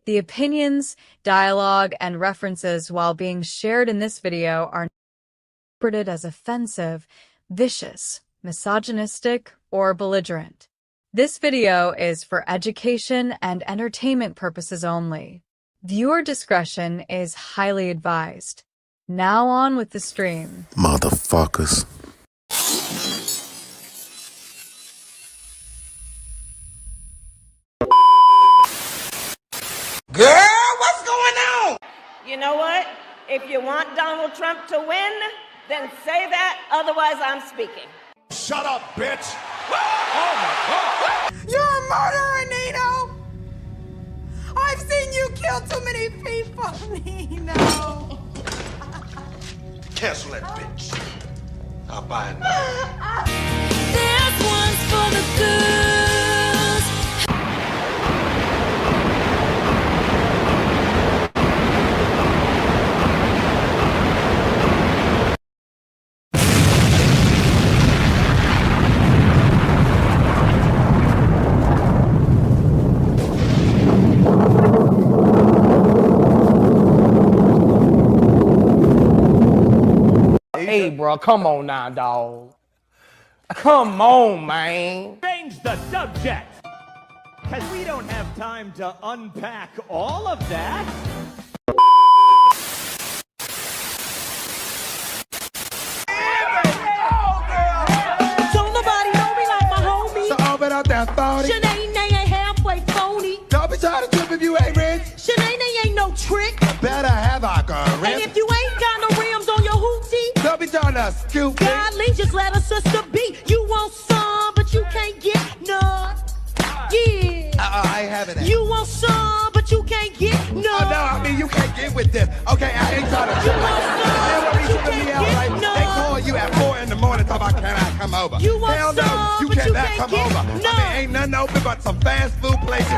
The opinions, dialogue, and references while being shared in this video are interpreted as offensive, vicious, misogynistic, or belligerent. This video is for education and entertainment purposes only. Viewer discretion is highly advised. Now on with the stream. Motherfuckers. Girl, what's going on? You know what? If you want Donald Trump to win, then say that, otherwise I'm speaking. Shut up, bitch. Oh my God. You're a murderer, Nino. I've seen you kill too many people, Nino. Cancel that bitch. I'll buy it now. This one's for the girls. Hey, bro, come on now, dog. Come on, man. Change the subject, because we don't have time to unpack all of that. Don't nobody know me like my homie. So open up that phony. Shanae ain't halfway phony. Don't be trying to trip if you ain't rich. Shanae ain't no trick. Better have our And rim. if you ain't got no rims on your hoopty, Don't be trying to scoop me. godly, just let a sister be. You want some, but you can't get none. Yeah. I ain't having that. You want some, but you can't get none. Oh, no, I mean, you can't get with this. Okay, I ain't trying to trip like that. They want me tripping me out, right? They call you at 4 in the morning talking about, can I come over? You want Hell no, some, you but you cannot can't come get over. none. I mean, ain't nothing open but some fast food places.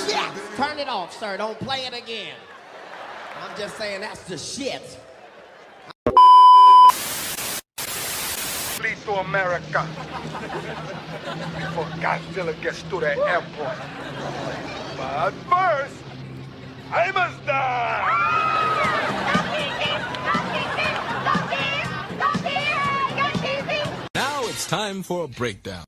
Shit! Turn it off, sir. Don't play it again. I'm just saying that's the shit. Please to America. Before Godzilla gets to the airport. But first, I must die. Now it's time for a breakdown.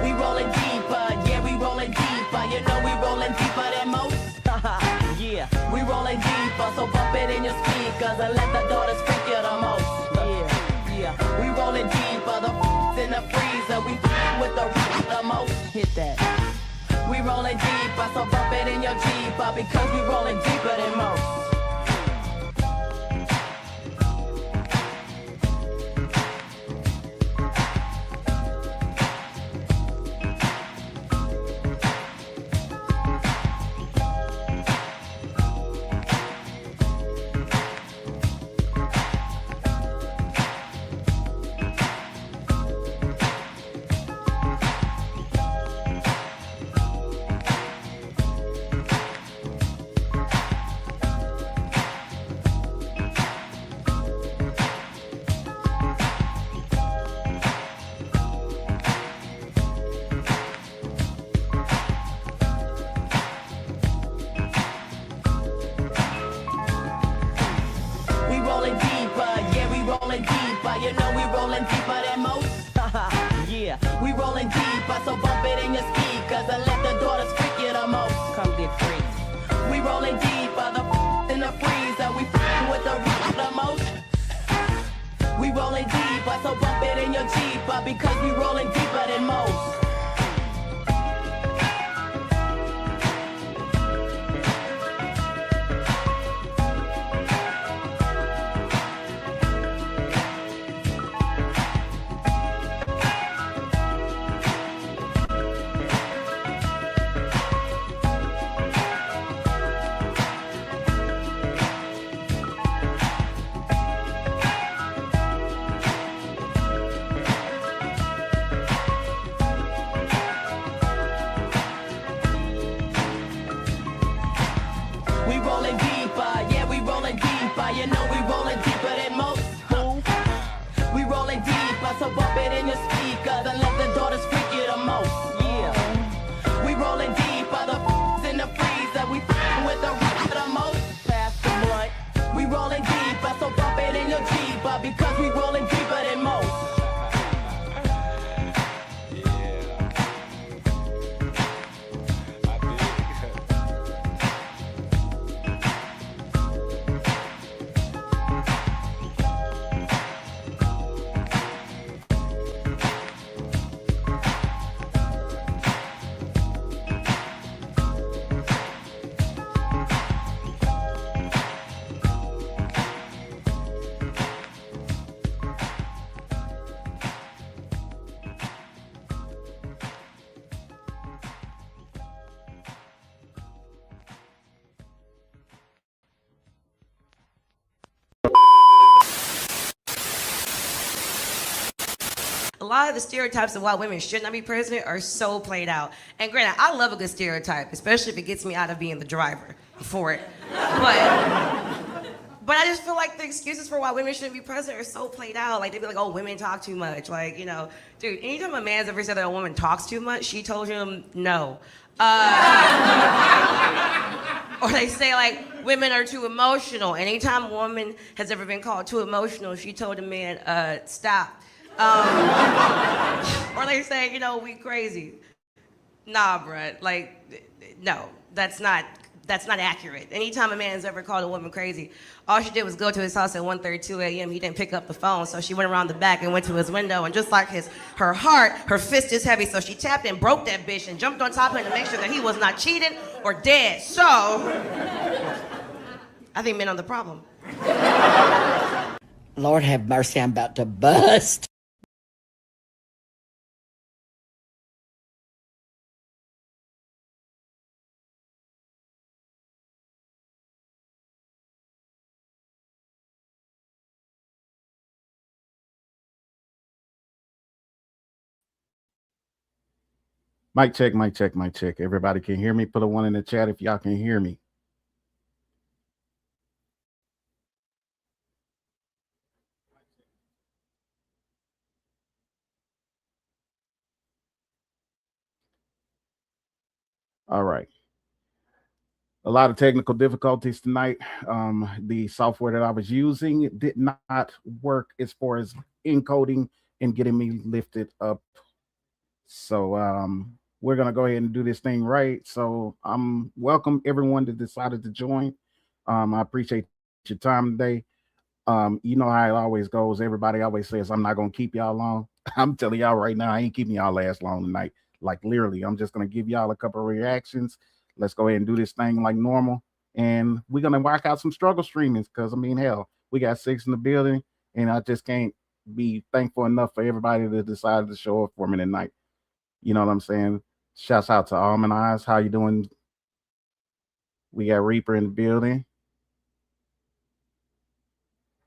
We rolling deeper, yeah, we rolling deeper. You know we rolling deeper than most. Yeah, we rolling deeper, so bump it in your speakers and let the daughters freak you the most. Yeah, we rolling deeper, the in the freezer, we with the most. Hit that. We rolling deeper, so bump it in your Jeeper because we rolling deeper than most. deeper because we rolling deeper than most. We rolling deeper, yeah, we rolling deeper. You know we rolling deeper than most. Fool. We rolling deeper, so bump it in your speakers and let the daughters freak you the most. Yeah. We rolling deeper, the in the freezer. We with the rock the most. Pass the blunt. We rolling deeper, so bump it in your Jeeper because we rolling deeper than most. A lot of the stereotypes of why women should not be president are so played out. And granted, I love a good stereotype, especially if it gets me out of being the driver for it. But I just feel like the excuses for why women shouldn't be president are so played out. Like, they'd be like, oh, women talk too much. Like, you know, dude, anytime a man's ever said that a woman talks too much, she told him no. Or they say, like, women are too emotional. Anytime a woman has ever been called too emotional, she told a man, stop. Or they say, you know, we crazy. Nah, bruh, like, no, that's not accurate. Anytime a man's ever called a woman crazy, all she did was go to his house at 1:32 a.m. He didn't pick up the phone, so she went around the back and went to his window, and just like her heart, her fist is heavy, so she tapped and broke that bitch and jumped on top of him to make sure that he was not cheating or dead. So, I think men are the problem. Lord have mercy, I'm about to bust. Mic check, mic check, mic check. Everybody can hear me? Put a one in the chat if y'all can hear me. All right. A lot of technical difficulties tonight. The software that I was using did not work as far as encoding and getting me lifted up. So we're going to go ahead and do this thing right. So welcome everyone that decided to join. I appreciate your time today. You know how it always goes. Everybody always says, I'm not going to keep y'all long. I'm telling y'all right now, I ain't keeping y'all last long tonight. Like literally, I'm just going to give y'all a couple of reactions. Let's go ahead and do this thing like normal. And we're going to work out some struggle streamings because, I mean, hell, we got 6 in the building. And I just can't be thankful enough for everybody that decided to show up for me tonight. You know what I'm saying? Shouts out to Almond Eyes. How you doing? We got Reaper in the building.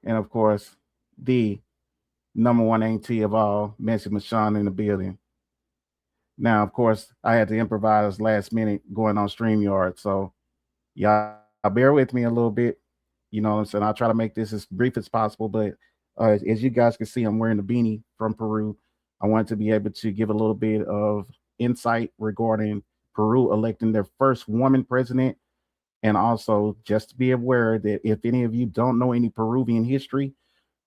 And of course, the number one AT of all, Messi Mashawn in the building. Now, of course, I had to improvise last minute going on StreamYard. So y'all bear with me a little bit. You know what I'm saying? I'll try to make this as brief as possible. But as you guys can see, I'm wearing a beanie from Peru. I wanted to be able to give a little bit of insight regarding Peru electing their first woman president. And also just to be aware that if any of you don't know any Peruvian history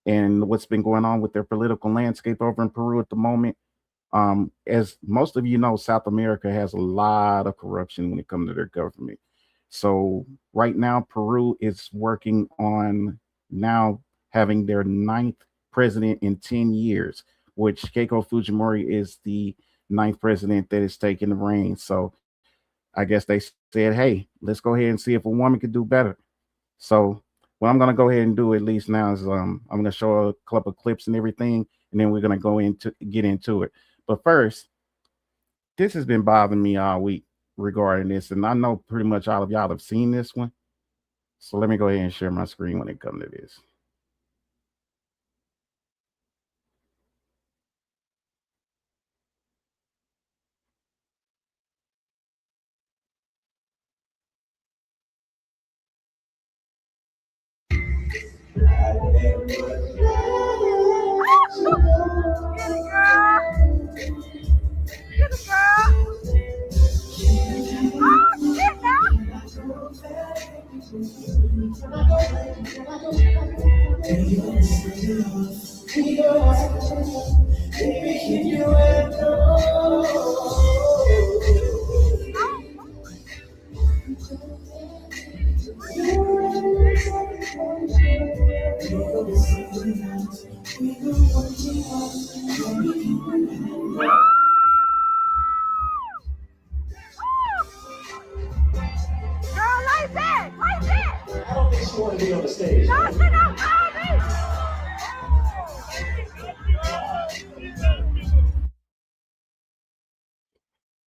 and what's been going on with their political landscape over in Peru at the moment, as most of you know, South America has a lot of corruption when it comes to their government. So right now, Peru is working on now having their 9th president in 10 years. which Keiko Fujimori is the ninth president that is taking the reins. So I guess they said, hey, let's go ahead and see if a woman could do better. So what I'm gonna go ahead and do at least now is I'm gonna show a couple of clips and everything, and then we're gonna get into it. But first, this has been bothering me all week regarding this, and I know pretty much all of y'all have seen this one. So let me go ahead and share my screen when it comes to this.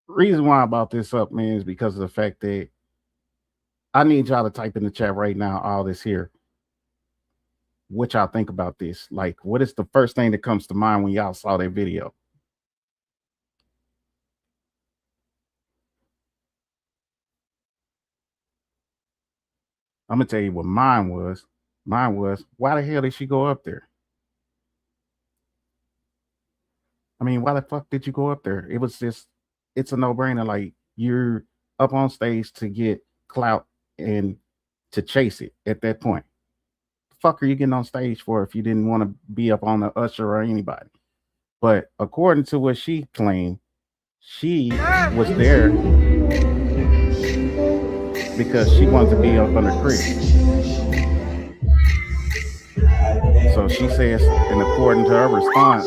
Reason why I brought this up, man, is because of the fact that I need y'all to type in the chat right now all this here. What y'all think about this? Like, what is the first thing that comes to mind when y'all saw that video? I'm gonna tell you what mine was. Mine was, why the hell did she go up there? I mean, why the fuck did you go up there? It was just, it's a no-brainer. Like, you're up on stage to get clout and to chase it at that point. The fuck are you getting on stage for if you didn't want to be up on the Usher or anybody? But according to what she claimed, she was there because she wanted to be up under Chris. So she says, and according to her response,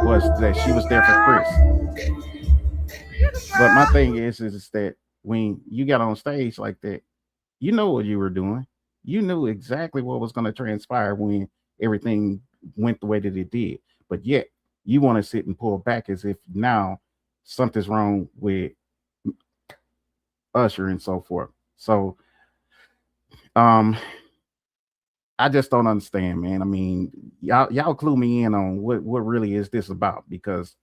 was that she was there for Chris. But my thing is that when you got on stage like that, you know what you were doing. You knew exactly what was going to transpire when everything went the way that it did. But yet, you want to sit and pull back as if now something's wrong with Usher and so forth. So, I just don't understand, man. I mean, y'all clue me in on what really is this about, because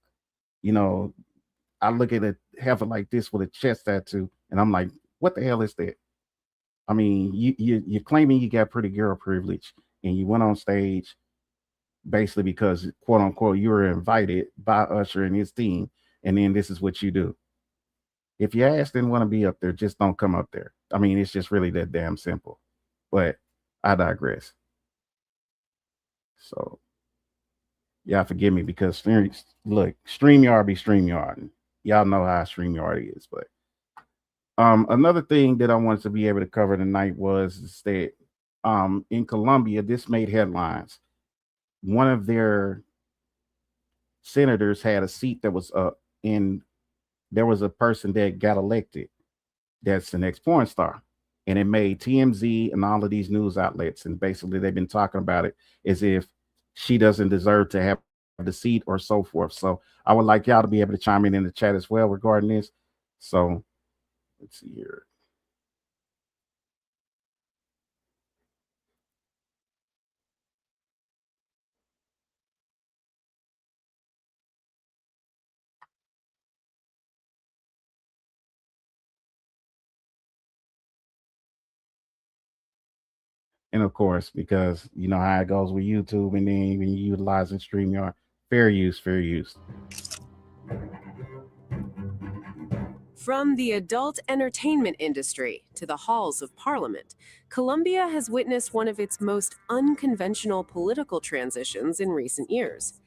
you know, I look at it half like this with a chest tattoo, and I'm like, what the hell is that? I mean, you're claiming you got pretty girl privilege, and you went on stage basically because, quote unquote, you were invited by Usher and his team, and then this is what you do. If your ass didn't want to be up there, just don't come up there. I mean, it's just really that damn simple. But I digress. So, yeah, forgive me, because look, StreamYard be StreamYard. Y'all know how StreamYard is. But another thing that I wanted to be able to cover tonight was that in Colombia, this made headlines. One of their senators had a seat that was up, and there was a person that got elected that's the next porn star. And it made TMZ and all of these news outlets, and basically they've been talking about it as if she doesn't deserve to have the seat or so forth. So I would like y'all to be able to chime in the chat as well regarding this. So let's see here. And of course, because you know how it goes with YouTube, and then when you utilizing StreamYard, fair use, fair use. From the adult entertainment industry to the halls of parliament, Colombia has witnessed one of its most unconventional political transitions in recent years.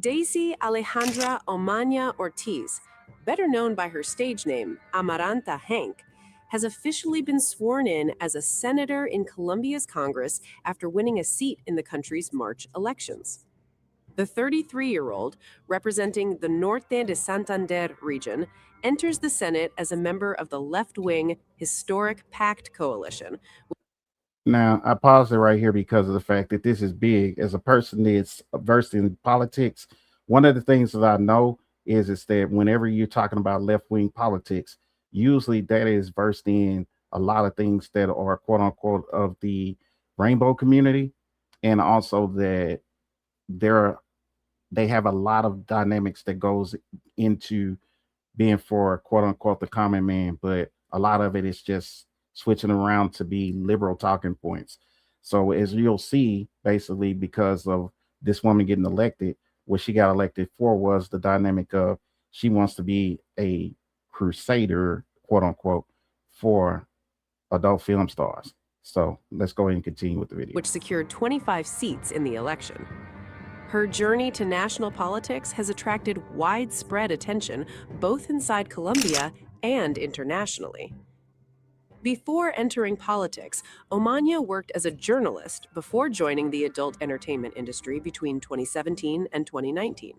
Daisy Alejandra Omaña Ortiz, better known by her stage name Amaranta Hank, has officially been sworn in as a senator in Colombia's Congress after winning a seat in the country's March elections. The 33-year-old, representing the Norte de Santander region, enters the Senate as a member of the left-wing Historic Pact Coalition. Now, I pause it right here because of the fact that this is big. As a person that's versed in politics, one of the things that I know is that whenever you're talking about left wing politics, usually that is versed in a lot of things that are quote unquote of the rainbow community, and also that there they have a lot of dynamics that goes into being for quote unquote the common man, but a lot of it is just switching around to be liberal talking points. So as you'll see, basically because of this woman getting elected, what she got elected for was the dynamic of she wants to be a crusader, quote unquote, for adult film stars. So let's go ahead and continue with the video. Which secured 25 seats in the election. Her journey to national politics has attracted widespread attention both inside Colombia and internationally. Before entering politics, Omaña worked as a journalist before joining the adult entertainment industry between 2017 and 2019.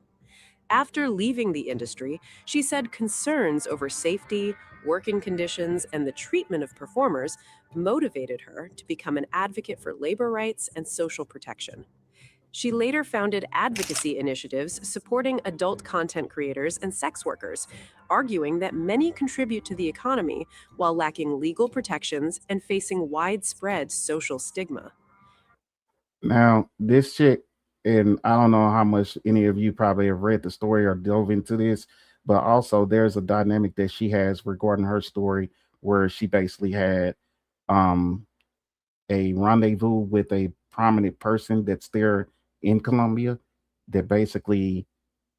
After leaving the industry, she said concerns over safety, working conditions, and the treatment of performers motivated her to become an advocate for labor rights and social protection. She later founded advocacy initiatives supporting adult content creators and sex workers, arguing that many contribute to the economy while lacking legal protections and facing widespread social stigma. Now, this chick, and I don't know how much any of you probably have read the story or dove into this, but also there's a dynamic that she has regarding her story where she basically had um, a rendezvous with a prominent person that's there in Colombia that basically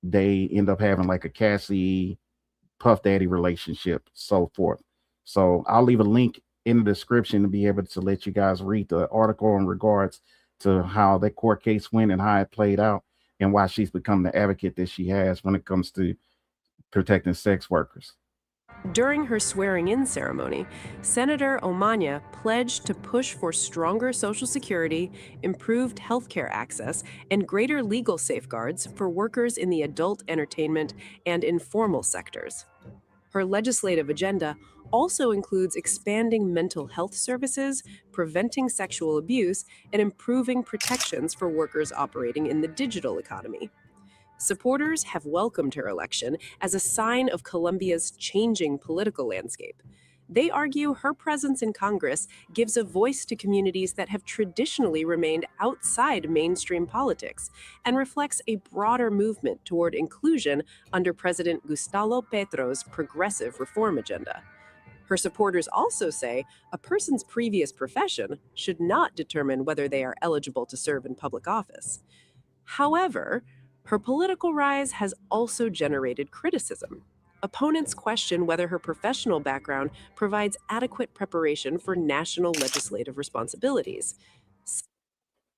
they end up having like a Cassie Puff Daddy relationship, so forth. So I'll leave a link in the description to be able to let you guys read the article in regards to how that court case went and how it played out and why she's become the advocate that she has when it comes to protecting sex workers. During her swearing-in ceremony, Senator Omaña pledged to push for stronger Social Security, improved healthcare access, and greater legal safeguards for workers in the adult entertainment and informal sectors. Her legislative agenda also includes expanding mental health services, preventing sexual abuse, and improving protections for workers operating in the digital economy. Supporters have welcomed her election as a sign of Colombia's changing political landscape. They argue her presence in Congress gives a voice to communities that have traditionally remained outside mainstream politics and reflects a broader movement toward inclusion under President Gustavo Petro's progressive reform agenda. Her supporters also say a person's previous profession should not determine whether they are eligible to serve in public office. However, her political rise has also generated criticism. Opponents question whether her professional background provides adequate preparation for national legislative responsibilities.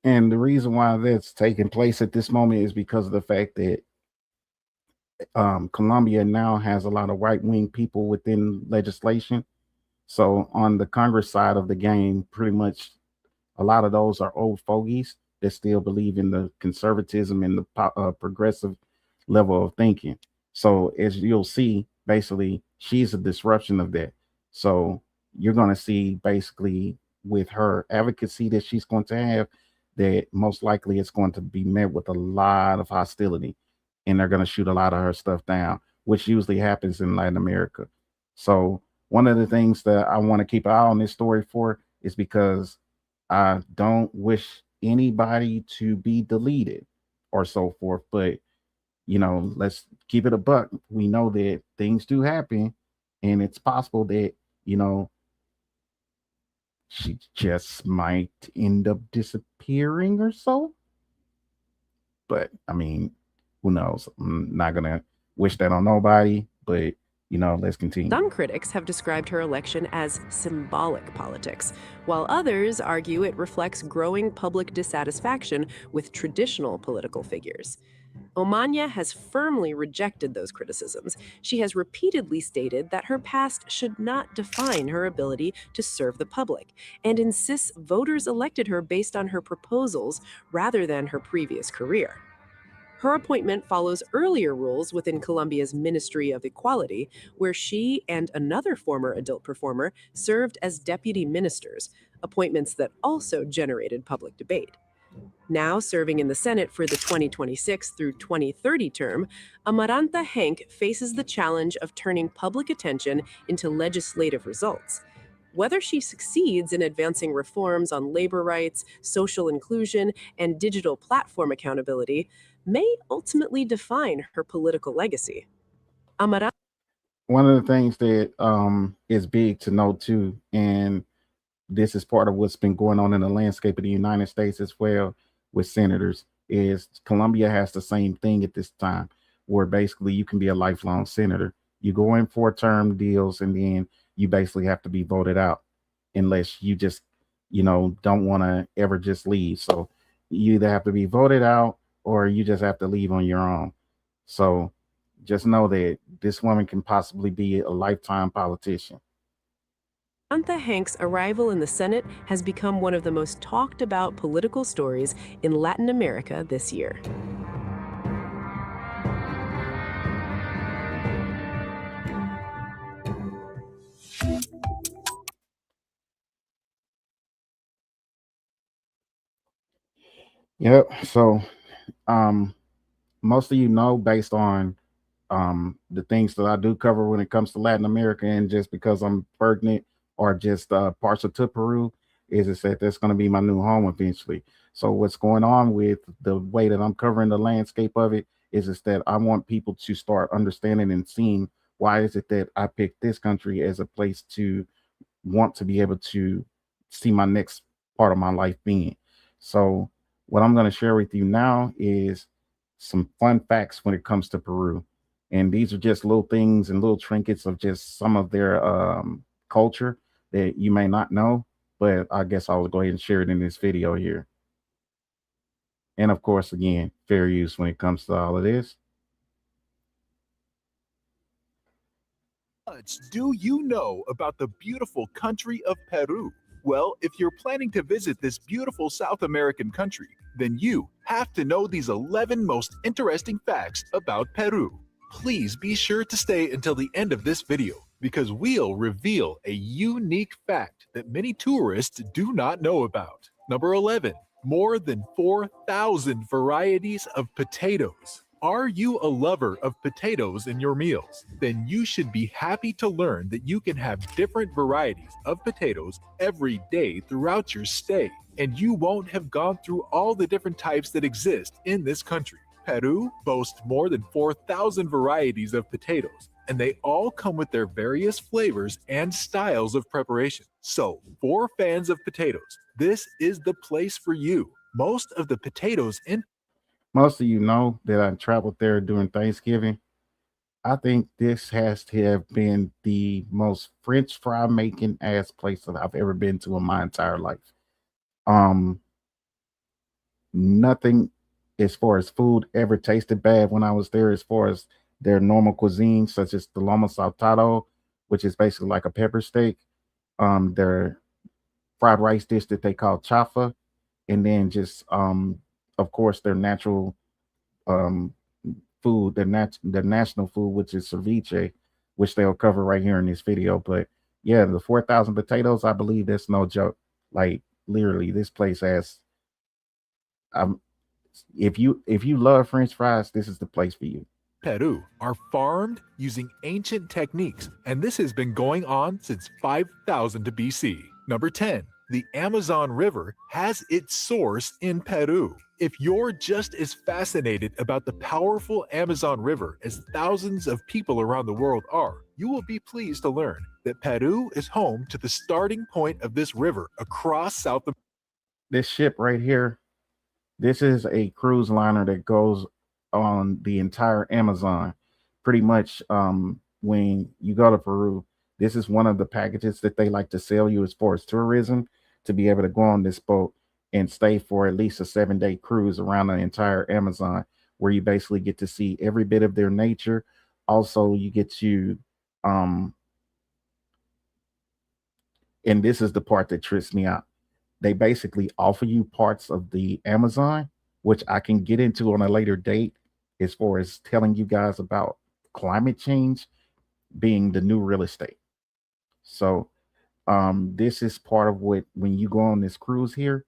And the reason why that's taking place at this moment is because of the fact that Colombia now has a lot of right wing people within legislation. So on the Congress side of the game, pretty much a lot of those are old fogies that still believe in the conservatism and the progressive level of thinking. So as you'll see, basically, she's a disruption of that. So you're going to see basically with her advocacy that she's going to have, that most likely it's going to be met with a lot of hostility and they're going to shoot a lot of her stuff down, which usually happens in Latin America. So one of the things that I want to keep an eye on this story for is because I don't wish anybody to be deleted or so forth, but you know, let's keep it a buck. We know that things do happen, and it's possible that, you know, she just might end up disappearing or so. But I mean, who knows? I'm not gonna wish that on nobody, but you know, let's continue. Some critics have described her election as symbolic politics, while others argue it reflects growing public dissatisfaction with traditional political figures. Omaña has firmly rejected those criticisms. She has repeatedly stated that her past should not define her ability to serve the public, and insists voters elected her based on her proposals rather than her previous career. Her appointment follows earlier rules within Colombia's Ministry of Equality, where she and another former adult performer served as deputy ministers, appointments that also generated public debate. Now serving in the Senate for the 2026 through 2030 term, Amaranta Henk faces the challenge of turning public attention into legislative results. Whether she succeeds in advancing reforms on labor rights, social inclusion, and digital platform accountability may ultimately define her political legacy. Amaranta. One of the things that is big to note too, and this is part of what's been going on in the landscape of the United States as well with senators, is Colombia has the same thing at this time, where basically you can be a lifelong senator. You go in for term deals and then you basically have to be voted out unless you just, don't want to ever just leave. So you either have to be voted out or you just have to leave on your own. So just know that this woman can possibly be a lifetime politician. Amaranta Henk's arrival in the Senate has become one of the most talked about political stories in Latin America this year. Yep. So most of based on the things that I do cover when it comes to Latin America, and just because I'm pregnant or just partial to Peru, is that that's going to be my new home eventually. So what's going on with the way that I'm covering the landscape of it is that I want people to start understanding and seeing why is it that I picked this country as a place to want to be able to see my next part of my life being. So what I'm going to share with you now is some fun facts when it comes to Peru. And these are just little things and little trinkets of just some of their culture that you may not know, but I guess I'll go ahead and share it in this video here. And of course, again, fair use when it comes to all of this. Much do you know about the beautiful country of Peru? Well, if you're planning to visit this beautiful South American country, then you have to know these 11 most interesting facts about Peru. Please be sure to stay until the end of this video because we'll reveal a unique fact that many tourists do not know about. Number 11, more than 4,000 varieties of potatoes. Are you a lover of potatoes in your meals? Then you should be happy to learn that you can have different varieties of potatoes every day throughout your stay, and you won't have gone through all the different types that exist in this country. Peru boasts more than 4,000 varieties of potatoes, and they all come with their various flavors and styles of preparation. So, for fans of potatoes, this is the place for you. Most of the potatoes in Most of you know that I traveled there during Thanksgiving. I think this has to have been the most French fry making ass place that I've ever been to in my entire life. Um, Nothing as far as food ever tasted bad when I was there, as far as their normal cuisine, such as the lomo saltado, which is basically like a pepper steak, their fried rice dish that they call chafa, and then just of course their natural um food, their national food, which is ceviche, which they'll cover right here in this video. But yeah, the 4,000 potatoes, I believe that's no joke. Like literally, this place has. Um, if you love French fries, this is the place for you. Peru are farmed using ancient techniques, and this has been going on since 5000 BC. Number 10, the Amazon River has its source in Peru. If you're just as fascinated about the powerful Amazon River as thousands of people around the world are, you will be pleased to learn that Peru is home to the starting point of this river across South America. This ship right here, this is a cruise liner that goes on the entire Amazon. Pretty much, when you go to Peru, this is one of the packages that they like to sell you as far as tourism, to be able to go on this boat and stay for at least a 7-day cruise around the entire Amazon, where you basically get to see every bit of their nature. Also, you get to, and this is the part that trips me out. They basically offer you parts of the Amazon, which I can get into on a later date, as far as telling you guys about climate change being the new real estate. So this is part of what, when you go on this cruise here,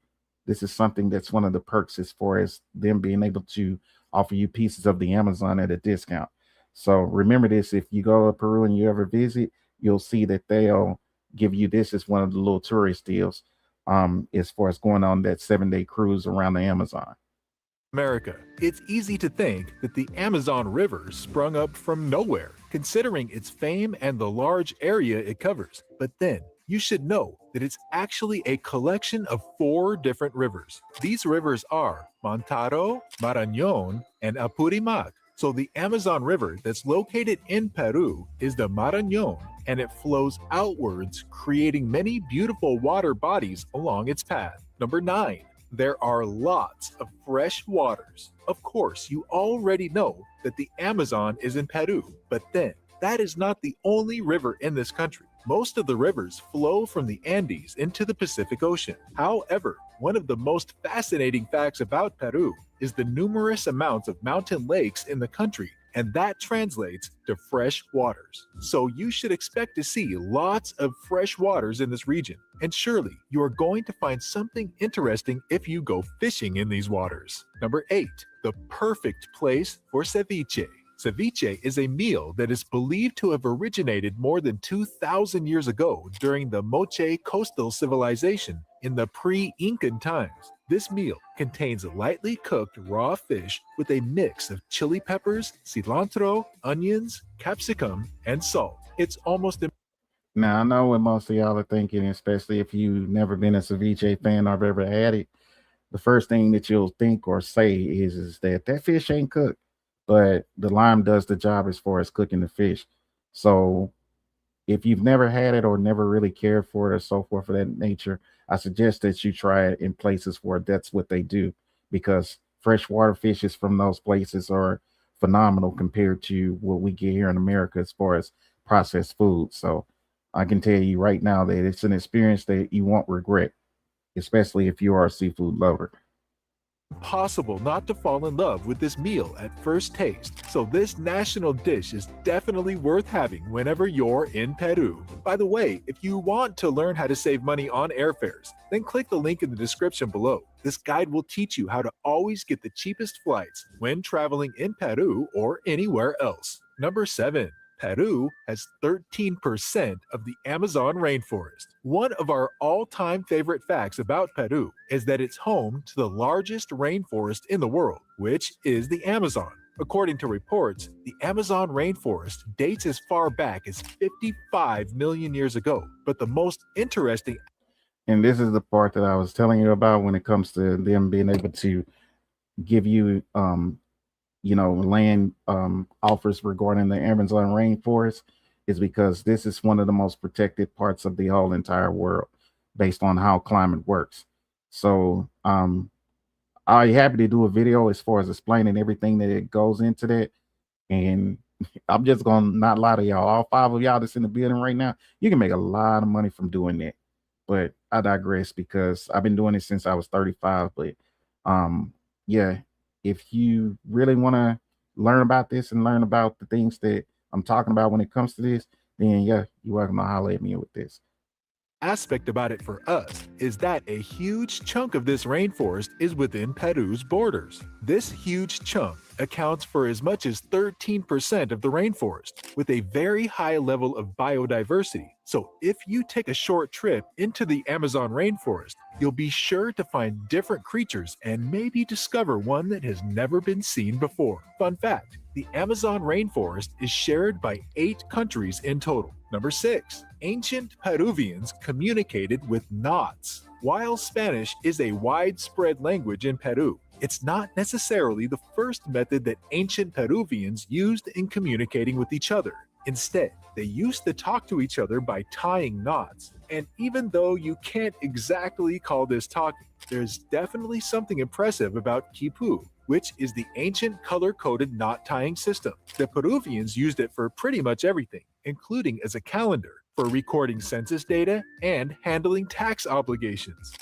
this is something that's one of the perks as far as them being able to offer you pieces of the Amazon at a discount. So remember this: if you go to Peru and you ever visit, you'll see that they'll give you this as one of the little tourist deals, as far as going on that 7-day cruise around the Amazon. America. It's easy to think that the Amazon River sprung up from nowhere, considering its fame and the large area it covers. But then, you should know that it's actually a collection of 4 different rivers. These rivers are Mantaro, Marañón, and Apurimac. So the Amazon River that's located in Peru is the Marañón, and it flows outwards, creating many beautiful water bodies along its path. Number 9. There are lots of fresh waters. Of course, you already know that the Amazon is in Peru, but then that is not the only river in this country. Most of the rivers flow from the Andes into the Pacific Ocean. However, one of the most fascinating facts about Peru is the numerous amounts of mountain lakes in the country, and that translates to fresh waters. So you should expect to see lots of fresh waters in this region. And surely you are going to find something interesting if you go fishing in these waters. Number 8, the perfect place for ceviche. Ceviche is a meal that is believed to have originated more than 2,000 years ago during the Moche coastal civilization in the pre-Incan times. This meal contains lightly cooked raw fish with a mix of chili peppers, cilantro, onions, capsicum, and salt. It's almost Now, I know what most of y'all are thinking, especially if you've never been a ceviche fan or have ever had it. The first thing that you'll think or say is that that fish ain't cooked, but the lime does the job as far as cooking the fish. So if you've never had it or never really cared for it or so forth of that nature, I suggest that you try it in places where that's what they do, because freshwater fishes from those places are phenomenal compared to what we get here in America as far as processed food. So I can tell you right now that it's an experience that you won't regret, especially if you are a seafood lover. impossible not to fall in love with this meal at first taste. So this national dish is definitely worth having whenever you're in Peru. By the way, if you want to learn how to save money on airfares, then click the link in the description below. This guide will teach you how to always get the cheapest flights when traveling in Peru or anywhere else. Number 7. Peru has 13% of the Amazon rainforest. One of our all-time favorite facts about Peru is that it's home to the largest rainforest in the world, which is the Amazon. According to reports, the Amazon rainforest dates as far back as 55 million years ago. But the most interesting... And this is the part that I was telling you about when it comes to them being able to give you land offers regarding the Amazon rainforest, is because this is one of the most protected parts of the whole entire world based on how climate works. So I'm happy to do a video as far as explaining everything that it goes into that. And I'm just gonna not lie to y'all, all 5 of y'all that's in the building right now, you can make a lot of money from doing that. But I digress, because I've been doing it since I was 35. But yeah, if you really want to learn about this and learn about the things that I'm talking about when it comes to this, then yeah, you're welcome to holler at me with this. Aspect about it for us is that a huge chunk of this rainforest is within Peru's borders. This huge chunk accounts for as much as 13% of the rainforest, with a very high level of biodiversity. So if you take a short trip into the Amazon rainforest, you'll be sure to find different creatures and maybe discover one that has never been seen before. Fun fact, the Amazon rainforest is shared by 8 countries in total. Number 6. Ancient Peruvians communicated with knots. While Spanish is a widespread language in Peru, it's not necessarily the first method that ancient Peruvians used in communicating with each other. Instead, they used to talk to each other by tying knots. And even though you can't exactly call this talking, there's definitely something impressive about quipu, which is the ancient color-coded knot tying system. The Peruvians used it for pretty much everything, including as a calendar, for recording census data and handling tax obligations.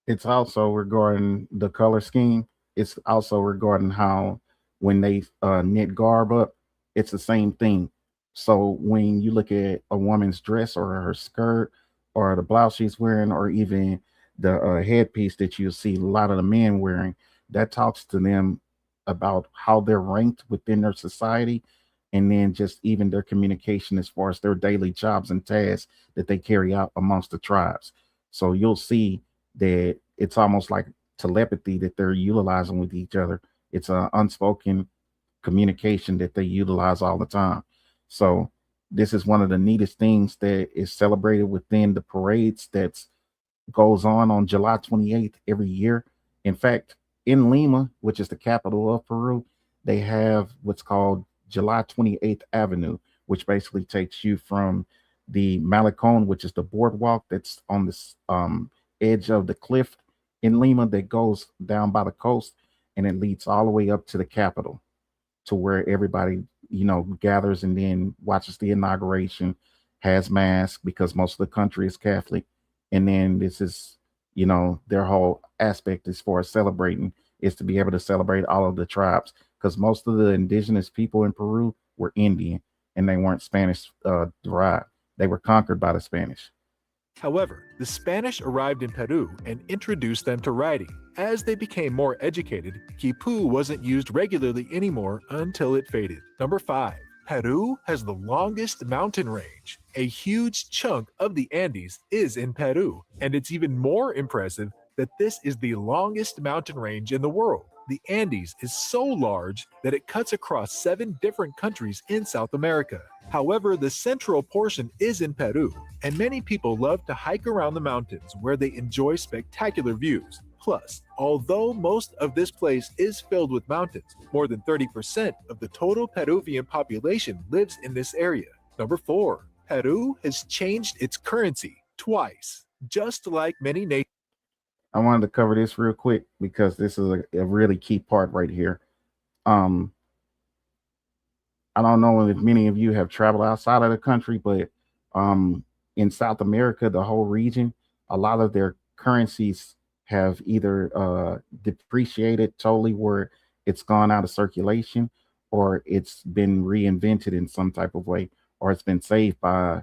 It's also regarding the color scheme. It's also regarding how when they knit garb up, it's the same thing. So when you look at a woman's dress or her skirt or the blouse she's wearing, or even the headpiece that you see a lot of the men wearing, that talks to them about how they're ranked within their society, and then just even their communication as far as their daily jobs and tasks that they carry out amongst the tribes. So you'll see that it's almost like telepathy that they're utilizing with each other. It's an unspoken communication that they utilize all the time. So this is one of the neatest things that is celebrated within the parades that's goes on July 28th every year. In fact, in Lima, which is the capital of Peru, they have what's called July 28th Avenue, which basically takes you from the Malecon, which is the boardwalk that's on this edge of the cliff in Lima that goes down by the coast, and it leads all the way up to the capital, to where everybody, gathers and then watches the inauguration, has mass because most of the country is Catholic. And then this is, their whole aspect as far as celebrating is to be able to celebrate all of the tribes, because most of the indigenous people in Peru were Indian and they weren't Spanish derived. They were conquered by the Spanish. However, the Spanish arrived in Peru and introduced them to writing. As they became more educated, quipu wasn't used regularly anymore until it faded. Number 5. Peru has the longest mountain range. A huge chunk of the Andes is in Peru, and it's even more impressive that this is the longest mountain range in the world. The Andes is so large that it cuts across 7 different countries in South America. However, the central portion is in Peru, and many people love to hike around the mountains where they enjoy spectacular views. Plus, although most of this place is filled with mountains, more than 30% of the total Peruvian population lives in this area. Number 4. Peru has changed its currency twice. Just like many nations. I wanted to cover this real quick because this is a really key part right here. Um, I don't know if many of you have traveled outside of the country, but in South America, the whole region, a lot of their currencies have either depreciated totally, where it's gone out of circulation, or it's been reinvented in some type of way, or it's been saved by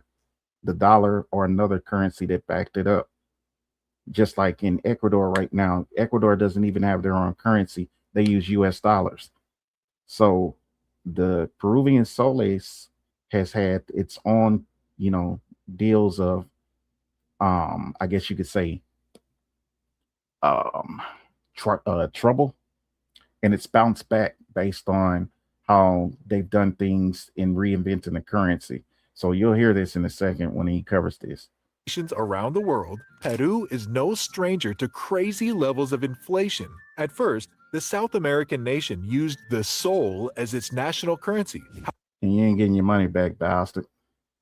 the dollar or another currency that backed it up. Just like in Ecuador right now, Ecuador doesn't even have their own currency. They use US dollars. So the Peruvian soles has had its own, deals of, I guess you could say, trouble, and it's bounced back based on how they've done things in reinventing the currency. So you'll hear this in a second when he covers this. Around the world, Peru is no stranger to crazy levels of inflation. At first, the South American nation used the sol as its national currency. And you ain't getting your money back, bastard.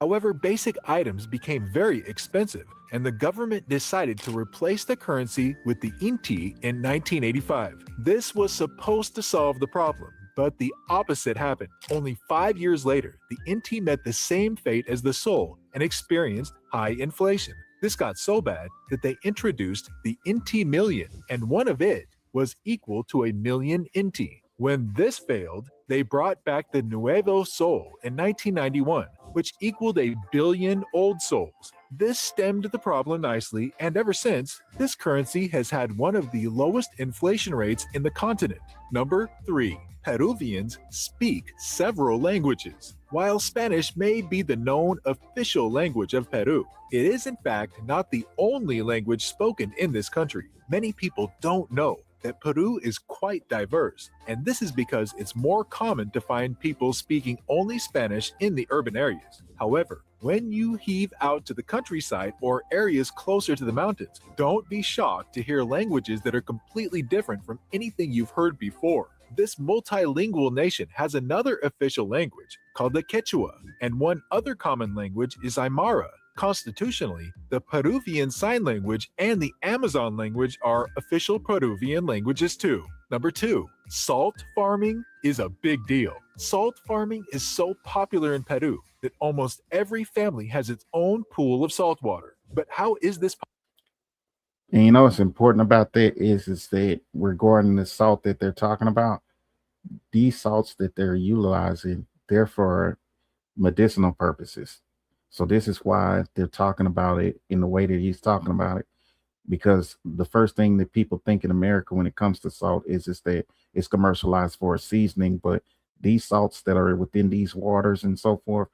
However, basic items became very expensive, and the government decided to replace the currency with the inti in 1985. This was supposed to solve the problem, but the opposite happened. Only 5 years later, the inti met the same fate as the sol and experienced high inflation. This got so bad that they introduced the inti million, and one of it was equal to a million inti. When this failed, they brought back the Nuevo Sol in 1991, which equaled a billion old sols. This stemmed the problem nicely, and ever since, this currency has had one of the lowest inflation rates in the continent. Number 3. Peruvians speak several languages. While Spanish may be the known official language of Peru, it is in fact not the only language spoken in this country. Many people don't know that Peru is quite diverse, and this is because it's more common to find people speaking only Spanish in the urban areas. However, when you heave out to the countryside or areas closer to the mountains, don't be shocked to hear languages that are completely different from anything you've heard before. This multilingual nation has another official language called the Quechua, and one other common language is Aymara. Constitutionally, the Peruvian Sign Language and the Amazon language are official Peruvian languages too. Number 2, salt farming is a big deal. Salt farming is so popular in Peru that almost every family has its own pool of salt water. But how is this possible? And what's important about that is that regarding the salt that they're talking about, these salts that they're utilizing, they're for medicinal purposes. So this is why they're talking about it in the way that he's talking about it, because the first thing that people think in America when it comes to salt is that it's commercialized for a seasoning, but these salts that are within these waters and so forth,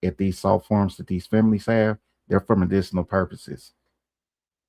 at these salt forms that these families have, they're for medicinal purposes.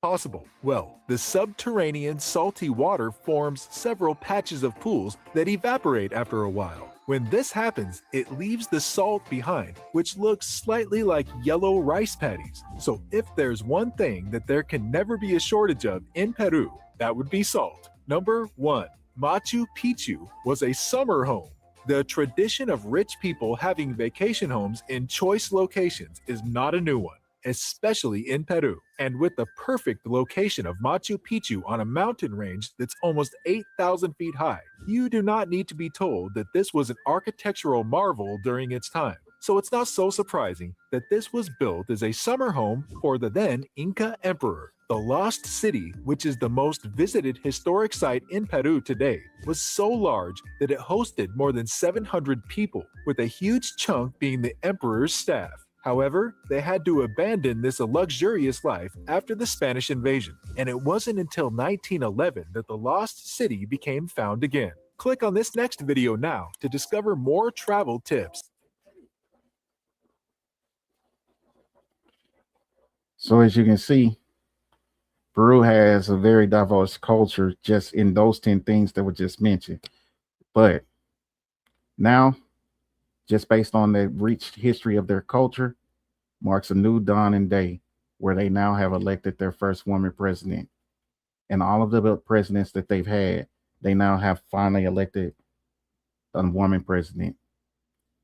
Possible. Well, the subterranean salty water forms several patches of pools that evaporate after a while. When this happens, it leaves the salt behind, which looks slightly like yellow rice paddies. So if there's one thing that there can never be a shortage of in Peru, that would be salt. Number 1. Machu Picchu was a summer home. The tradition of rich people having vacation homes in choice locations is not a new one, especially in Peru. And with the perfect location of Machu Picchu on a mountain range that's almost 8,000 feet high, you do not need to be told that this was an architectural marvel during its time. So it's not so surprising that this was built as a summer home for the then Inca emperor. The Lost City, which is the most visited historic site in Peru today, was so large that it hosted more than 700 people, with a huge chunk being the emperor's staff. However, they had to abandon this luxurious life after the Spanish invasion, and it wasn't until 1911 that the Lost City became found again. Click on this next video now to discover more travel tips. So as you can see, Peru has a very diverse culture just in those 10 things that were just mentioned. But now, just based on the rich history of their culture, marks a new dawning day where they now have elected their first woman president. And all of the presidents that they've had, they now have finally elected a woman president.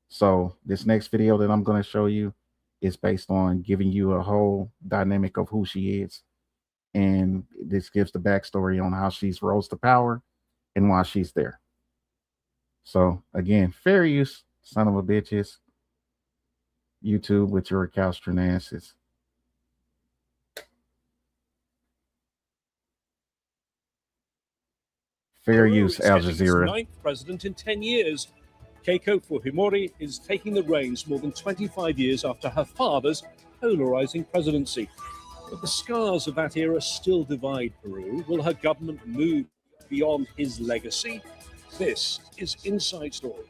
So this next video that I'm going to show you is based on giving you a whole dynamic of who she is. And this gives the backstory on how she's rose to power and why she's there. So again, fair use, son of a bitches. YouTube with your recalcitrant asses. Fair use, Al Jazeera. Ninth president in 10 years. Keiko Fujimori is taking the reins more than 25 years after her father's polarizing presidency. But the scars of that era still divide Peru. Will her government move beyond his legacy? This is Inside Story.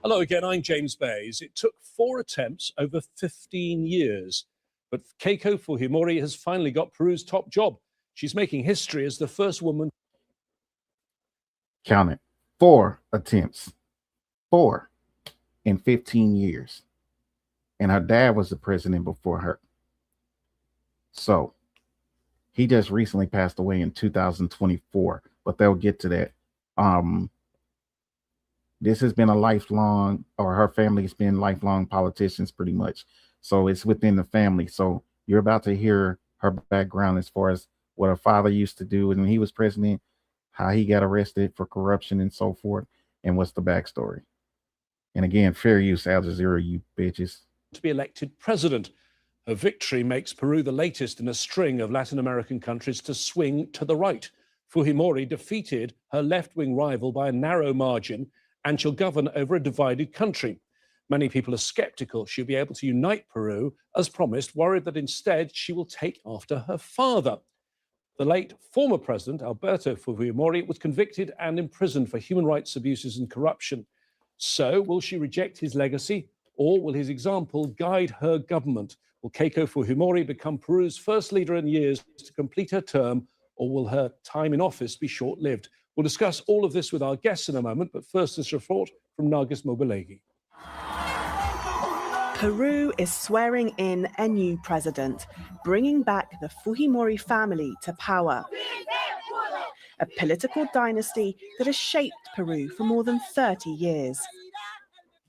Hello again, I'm James Bays. It took 4 attempts over 15 years, but Keiko Fujimori has finally got Peru's top job. She's making history as the first woman. Count it. 4 attempts. 4 in 15 years. And her dad was the president before her. So he just recently passed away in 2024, but they'll get to that. This has been a lifelong, or her family's been lifelong politicians pretty much. So it's within the family. So you're about to hear her background as far as what her father used to do when he was president, how he got arrested for corruption and so forth, and what's the backstory. And again, fair use, Al Jazeera, you bitches. To be elected president. Her victory makes Peru the latest in a string of Latin American countries to swing to the right. Fujimori defeated her left-wing rival by a narrow margin, and she'll govern over a divided country. Many people are skeptical she'll be able to unite Peru, as promised, worried that instead she will take after her father. The late former president, Alberto Fujimori, was convicted and imprisoned for human rights abuses and corruption. So, will she reject his legacy, or will his example guide her government? Will Keiko Fujimori become Peru's first leader in years to complete her term, or will her time in office be short-lived? We'll discuss all of this with our guests in a moment, but first this report from Nargis Mobilegi. Peru is swearing in a new president, bringing back the Fujimori family to power. A political dynasty that has shaped Peru for more than 30 years.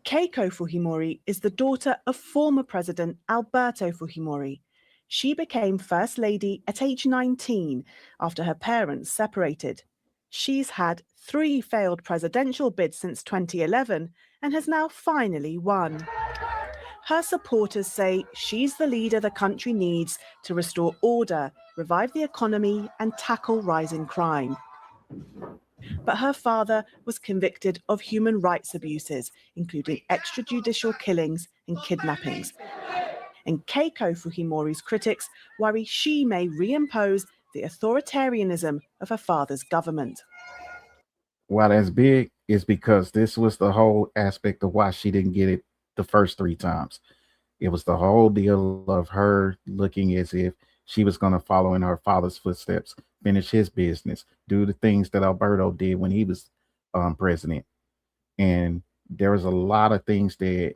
Keiko Fujimori is the daughter of former President Alberto Fujimori. She became First Lady at age 19 after her parents separated. She's had 3 failed presidential bids since 2011 and has now finally won. Her supporters say she's the leader the country needs to restore order, revive the economy, and tackle rising crime. But her father was convicted of human rights abuses, including extrajudicial killings and kidnappings. And Keiko Fujimori's critics worry she may reimpose the authoritarianism of her father's government. Why that's big is because this was the whole aspect of why she didn't get it the first 3 times. It was the whole deal of her looking as if she was going to follow in her father's footsteps, finish his business, do the things that Alberto did when he was president. And there was a lot of things that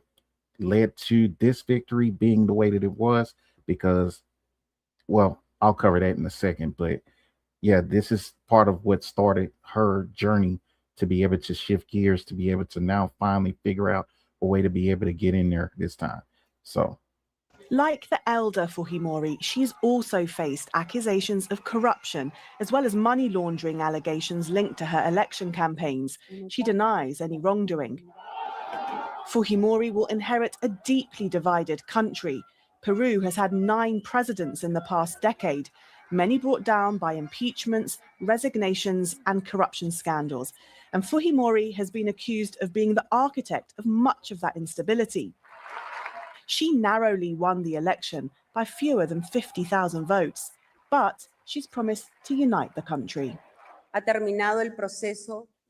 led to this victory being the way that it was because, well, I'll cover that in a second. But yeah, this is part of what started her journey to be able to shift gears, to be able to now finally figure out a way to be able to get in there this time. So, like the elder Fujimori, she's also faced accusations of corruption as well as money laundering allegations linked to her election campaigns. She denies any wrongdoing. Fujimori will inherit a deeply divided country. Peru has had 9 presidents in the past decade, many brought down by impeachments, resignations, and corruption scandals. And Fujimori has been accused of being the architect of much of that instability. She narrowly won the election by fewer than 50,000 votes, but she's promised to unite the country.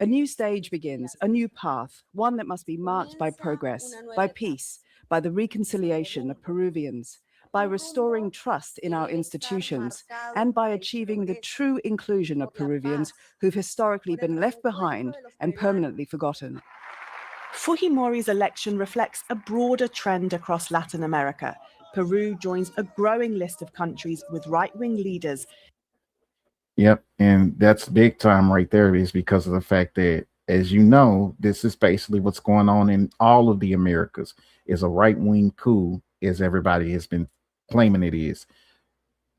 A new stage begins, a new path, one that must be marked by progress, by peace, by the reconciliation of Peruvians, by restoring trust in our institutions, and by achieving the true inclusion of Peruvians who've historically been left behind and permanently forgotten. Fujimori's election reflects a broader trend across Latin America. Peru joins a growing list of countries with right-wing leaders. yep, and that's big time right there is because of the fact that, as you know, this is basically what's going on in all of the Americas is a right-wing coup, as everybody has been claiming it is.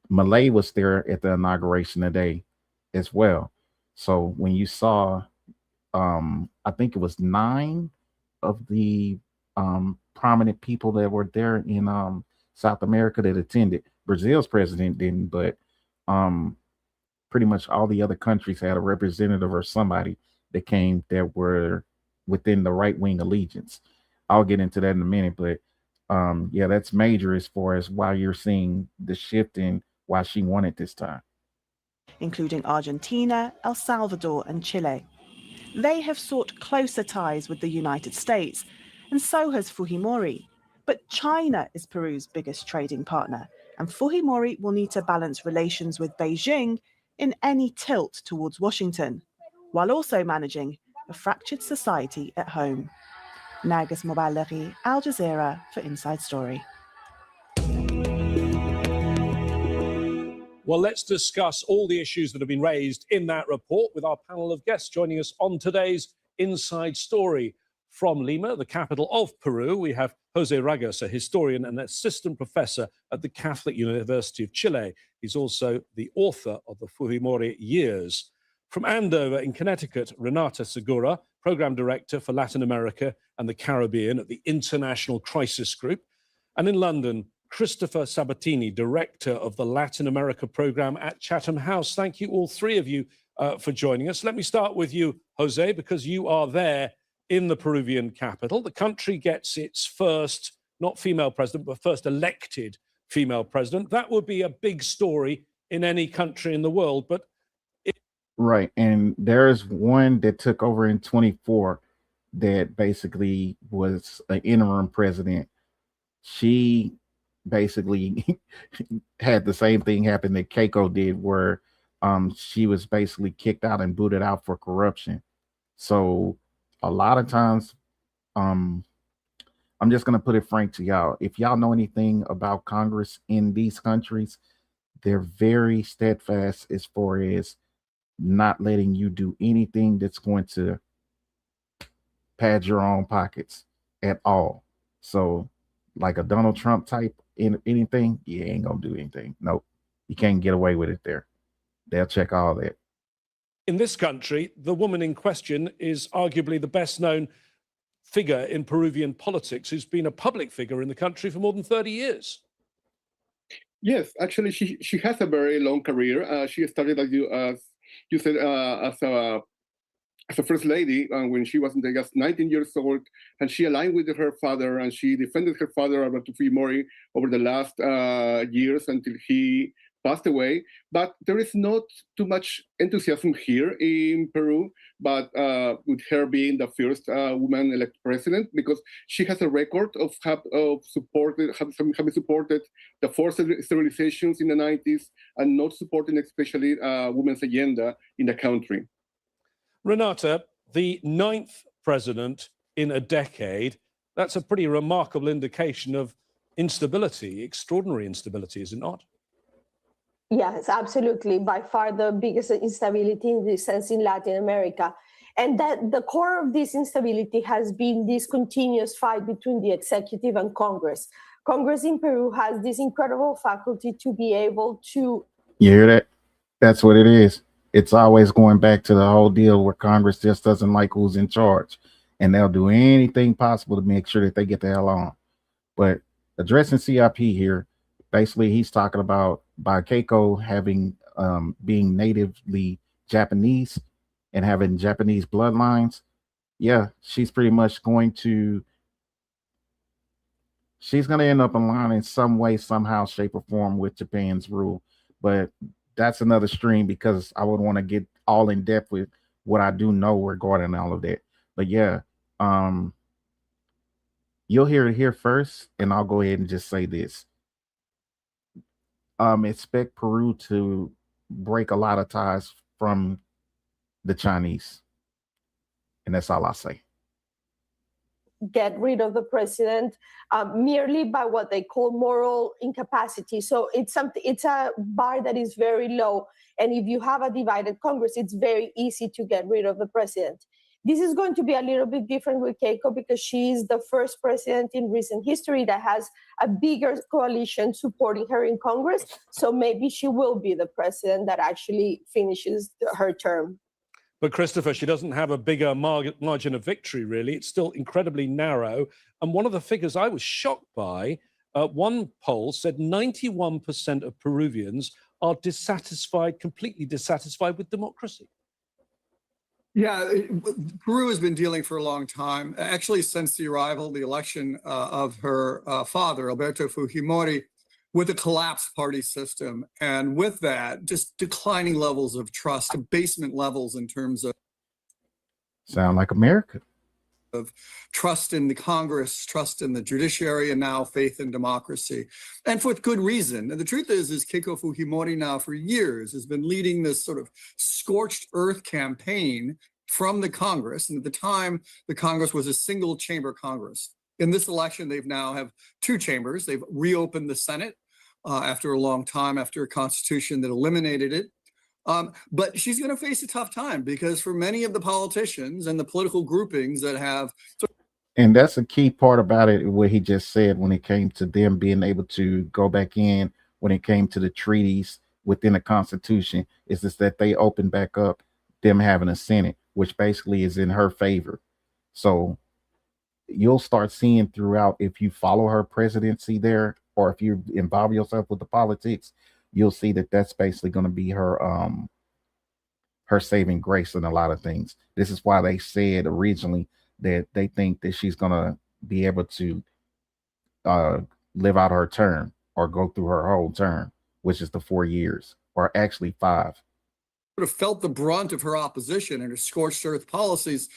Malay was there at the inauguration today as well. So when you saw, I think it was 9 of the prominent people that were there in South America that attended. Brazil's president didn't, but pretty much all the other countries had a representative or somebody that came that were within the right wing allegiance. I'll get into that in a minute, but yeah, that's major as far as why you're seeing the shift in why she won it this time. Including Argentina, El Salvador, and Chile. They have sought closer ties with the United States, and so has Fujimori. But China is Peru's biggest trading partner, and Fujimori will need to balance relations with Beijing in any tilt towards Washington, while also managing a fractured society at home. Nagas Moballeri, Al Jazeera for Inside Story. Well, let's discuss all the issues that have been raised in that report with our panel of guests joining us on today's Inside Story. From Lima, the capital of Peru, we have Jose Ragos, a historian and assistant professor at the Catholic University of Chile. He's also the author of the Fujimori Years. From Andover in Connecticut, Renata Segura, program director for Latin America and the Caribbean at the International Crisis Group. And in London, Christopher Sabatini, director of the Latin America program at Chatham House. Thank you, all 3 of you, for joining us. Let me start with you, Jose, because you are there in the Peruvian capital. The country gets its first, not female president, but first elected female president. That would be a big story in any country in the world. But right, and there's one that took over in 24 that basically was an interim president. She basically had the same thing happen that Keiko did, where she was basically kicked out and booted out for corruption. So a lot of times, I'm just gonna put it frank to y'all. If y'all know anything about Congress in these countries, they're very steadfast as far as not letting you do anything that's going to pad your own pockets at all. So like a Donald Trump type in anything, you ain't gonna do anything. Nope. You can't get away with it there. They'll check all that. In this country, the woman in question is arguably the best known figure in Peruvian politics who's been a public figure in the country for more than 30 years. Yes, actually, she has a very long career. She started, as you said, as a first lady when she was just 19 years old, and she aligned with her father, and she defended her father, Alberto Fujimori, over the last years until he passed away. But there is not too much enthusiasm here in Peru, but with her being the first woman elected president, because she has a record of having supported the forced sterilizations in the 90s and not supporting especially women's agenda in the country. Renata, the 9th president in a decade, that's a pretty remarkable indication of instability, extraordinary instability, is it not? Yes, absolutely. By far the biggest instability in this sense in Latin America. And that the core of this instability has been this continuous fight between the executive and Congress. Congress in Peru has this incredible faculty to be able to... You hear that? That's what it is. It's always going back to the whole deal where Congress just doesn't like who's in charge, and they'll do anything possible to make sure that they get the hell on. But addressing CIP here, basically he's talking about by Keiko having being natively Japanese and having Japanese bloodlines. Yeah, she's pretty much going to end up in line in some way, somehow, shape, or form with Japan's rule. But that's another stream, because I would want to get all in depth with what I do know regarding all of that. But yeah, you'll hear it here first, and I'll go ahead and just say this. Expect Peru to break a lot of ties from the Chinese. And that's all I say. Get rid of the president merely by what they call moral incapacity. So it's a bar that is very low. And if you have a divided Congress, it's very easy to get rid of the president. This is going to be a little bit different with Keiko, because she is the first president in recent history that has a bigger coalition supporting her in Congress. So maybe she will be the president that actually finishes her term. But Christopher, she doesn't have a bigger margin of victory, really. It's still incredibly narrow. And one of the figures I was shocked by, one poll said 91% of Peruvians are dissatisfied, completely dissatisfied with democracy. Yeah, Peru has been dealing for a long time, actually since the election of her father, Alberto Fujimori, with a collapsed party system. And with that, just declining levels of trust, basement levels in terms of... Sound like America. Of trust in the Congress, trust in the judiciary, and now faith in democracy. And for good reason. And the truth is Keiko Fujimori now for years has been leading this sort of scorched earth campaign from the Congress. And at the time, the Congress was a single chamber Congress. In this election, they've now have two chambers. They've reopened the Senate after a long time, after a constitution that eliminated it. But she's going to face a tough time, because for many of the politicians and the political groupings that have... And that's a key part about it, what he just said, when it came to them being able to go back in, when it came to the treaties within the Constitution, is just that they opened back up them having a Senate, which basically is in her favor. So you'll start seeing throughout, if you follow her presidency there, or if you involve yourself with the politics, you'll see that that's basically going to be her her saving grace in a lot of things. This is why they said originally that they think that she's going to be able to live out her term, or go through her whole term, which is the 4 years, or actually 5. Sort of felt the brunt of her opposition and her scorched earth policies.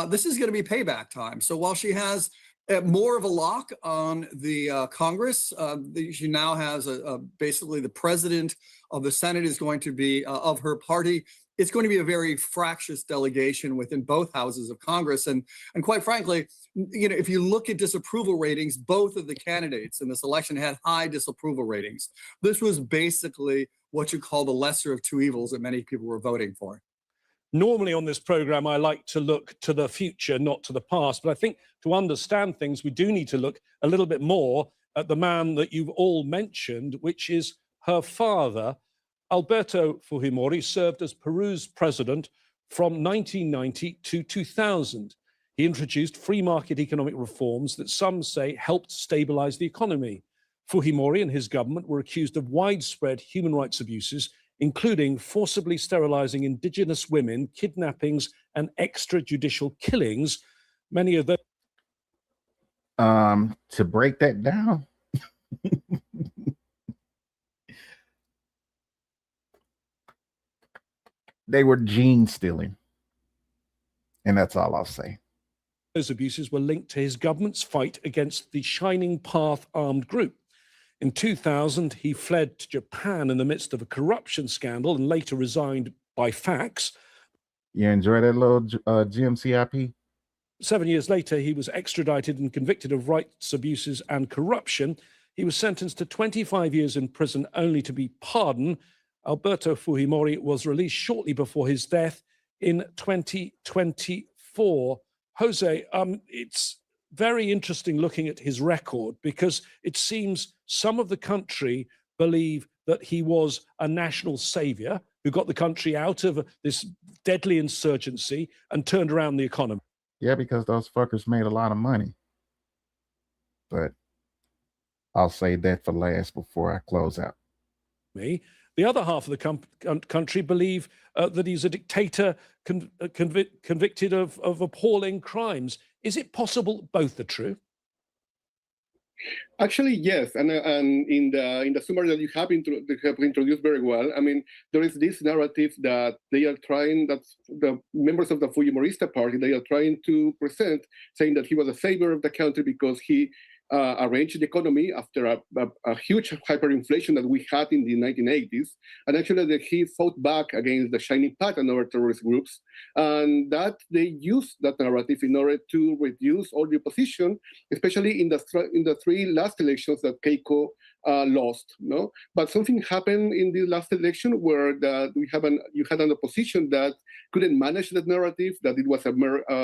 This is going to be payback time. So while she has more of a lock on the Congress, she now has basically the president of the Senate is going to be of her party. It's going to be a very fractious delegation within both houses of Congress. And quite frankly, if you look at disapproval ratings, both of the candidates in this election had high disapproval ratings. This was basically what you call the lesser of two evils that many people were voting for. Normally on this program, I like to look to the future, not to the past. But I think to understand things, we do need to look a little bit more at the man that you've all mentioned, which is her father. Alberto Fujimori served as Peru's president from 1990 to 2000. He introduced free market economic reforms that some say helped stabilize the economy. Fujimori and his government were accused of widespread human rights abuses, including forcibly sterilizing indigenous women, kidnappings, and extrajudicial killings. Many of them. To break that down, they were gene stealing. And that's all I'll say. Those abuses were linked to his government's fight against the Shining Path armed group. In 2000, he fled to Japan in the midst of a corruption scandal and later resigned by fax. You enjoy that little GMCIP? 7 years later, he was extradited and convicted of rights abuses and corruption. He was sentenced to 25 years in prison only to be pardoned. Alberto Fujimori was released shortly before his death in 2024. Jose, it's very interesting looking at his record because it seems some of the country believe that he was a national savior who got the country out of this deadly insurgency and turned around the economy. Yeah, because those fuckers made a lot of money. But I'll say that for last before I close out. The other half of the country believe that he's a dictator convicted of appalling crimes. Is it possible both are true? Actually, yes, and in the summary that you have introduced very well, I mean, there is this narrative that they are trying, that the members of the Fujimorista party, they are trying to present, saying that he was a savior of the country because he arranged the economy after a huge hyperinflation that we had in the 1980s, and actually that he fought back against the Shining Path and other terrorist groups, and that they used that narrative in order to reduce all the opposition, especially in the three last elections that Keiko lost. No, but something happened in the last election where you had an opposition that couldn't manage that narrative, that it was a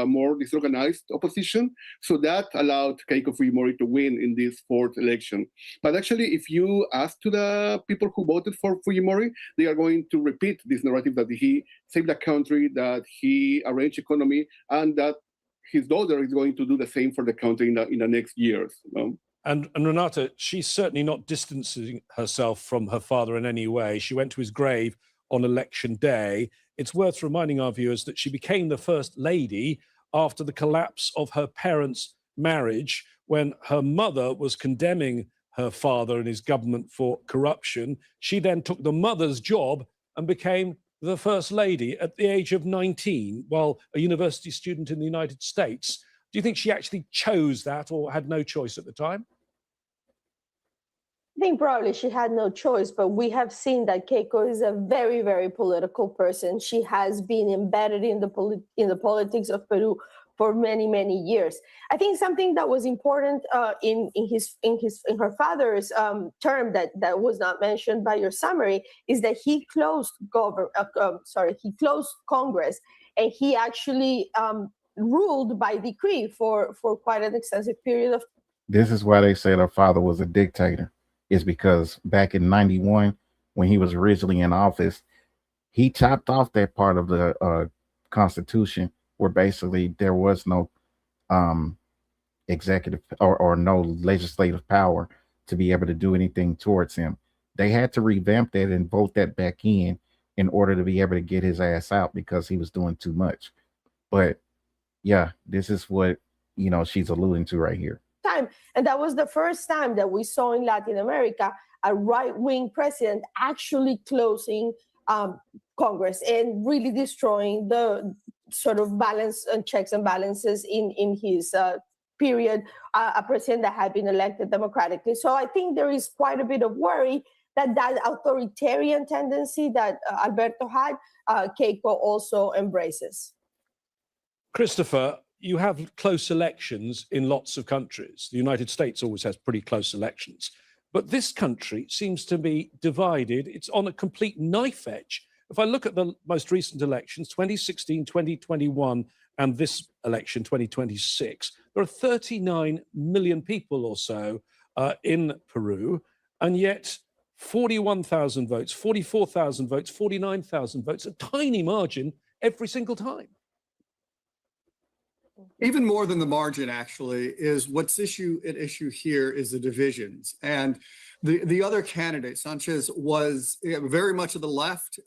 more disorganized opposition, so that allowed Keiko Fujimori to win in this fourth election. But actually, if you ask to the people who voted for Fujimori, they are going to repeat this narrative that he saved the country, that he arranged economy, and that his daughter is going to do the same for the country in the next years. And Renata, she's certainly not distancing herself from her father in any way. She went to his grave on election day. It's worth reminding our viewers that she became the first lady after the collapse of her parents' marriage, when her mother was condemning her father and his government for corruption. She then took the mother's job and became the first lady at the age of 19, while a university student in the United States. Do you think she actually chose that or had no choice at the time? I think probably she had no choice, but we have seen that Keiko is a very, very political person. She has been embedded in the politics of Peru for many, many years. I think something that was important in her father's term that was not mentioned by your summary is that he closed Congress, and he actually ruled by decree for quite an extensive period of time. This is why they say their father was a dictator. Is because back in 91, when he was originally in office, he chopped off that part of the Constitution where basically there was no executive or no legislative power to be able to do anything towards him. They had to revamp that and vote that back in order to be able to get his ass out because he was doing too much. But yeah, this is what, she's alluding to right here. And that was the first time that we saw in Latin America a right-wing president actually closing Congress and really destroying the sort of balance and checks and balances in his period, a president that had been elected democratically. So I think there is quite a bit of worry that authoritarian tendency that Alberto had, Keiko also embraces. Christopher, you have close elections in lots of countries. The United States always has pretty close elections. But this country seems to be divided. It's on a complete knife edge. If I look at the most recent elections, 2016, 2021, and this election, 2026, there are 39 million people or so in Peru. And yet 41,000 votes, 44,000 votes, 49,000 votes, a tiny margin every single time. Even more than the margin, actually, is what's at issue here is the divisions. And the other candidate, Sanchez, was very much of the left.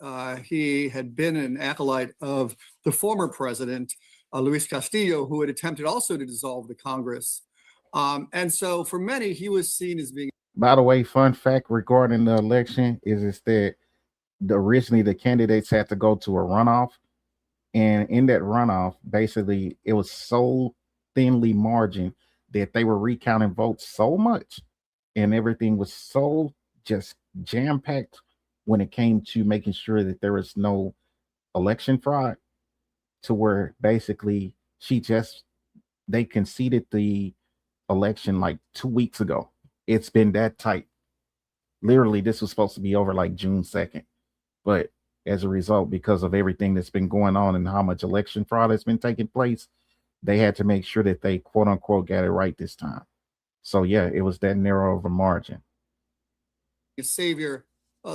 He had been an acolyte of the former president, Luis Castillo, who had attempted also to dissolve the Congress. And so for many, he was seen as being. By the way, fun fact regarding the election is that originally the candidates had to go to a runoff. And in that runoff, basically, it was so thinly margined that they were recounting votes so much and everything was so just jam-packed when it came to making sure that there was no election fraud, to where basically they conceded the election like 2 weeks ago. It's been that tight. Literally, this was supposed to be over like June 2nd. But as a result, because of everything that's been going on and how much election fraud has been taking place, they had to make sure that they quote unquote got it right this time. So yeah, it was that narrow of a margin. A savior,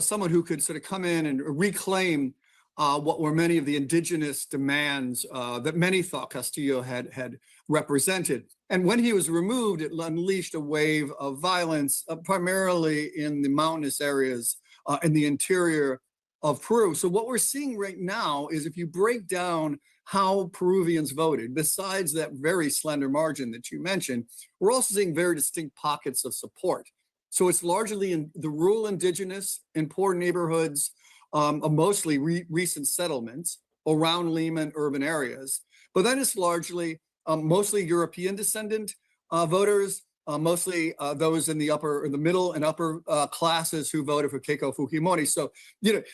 someone who could sort of come in and reclaim what were many of the indigenous demands that many thought Castillo had represented. And when he was removed, it unleashed a wave of violence, primarily in the mountainous areas in the interior of Peru. So what we're seeing right now is, if you break down how Peruvians voted, besides that very slender margin that you mentioned, we're also seeing very distinct pockets of support. So it's largely in the rural indigenous in poor neighborhoods, mostly recent settlements around Lima and urban areas. But then it's largely mostly European descendant voters, mostly those in the middle and upper classes who voted for Keiko Fujimori. So,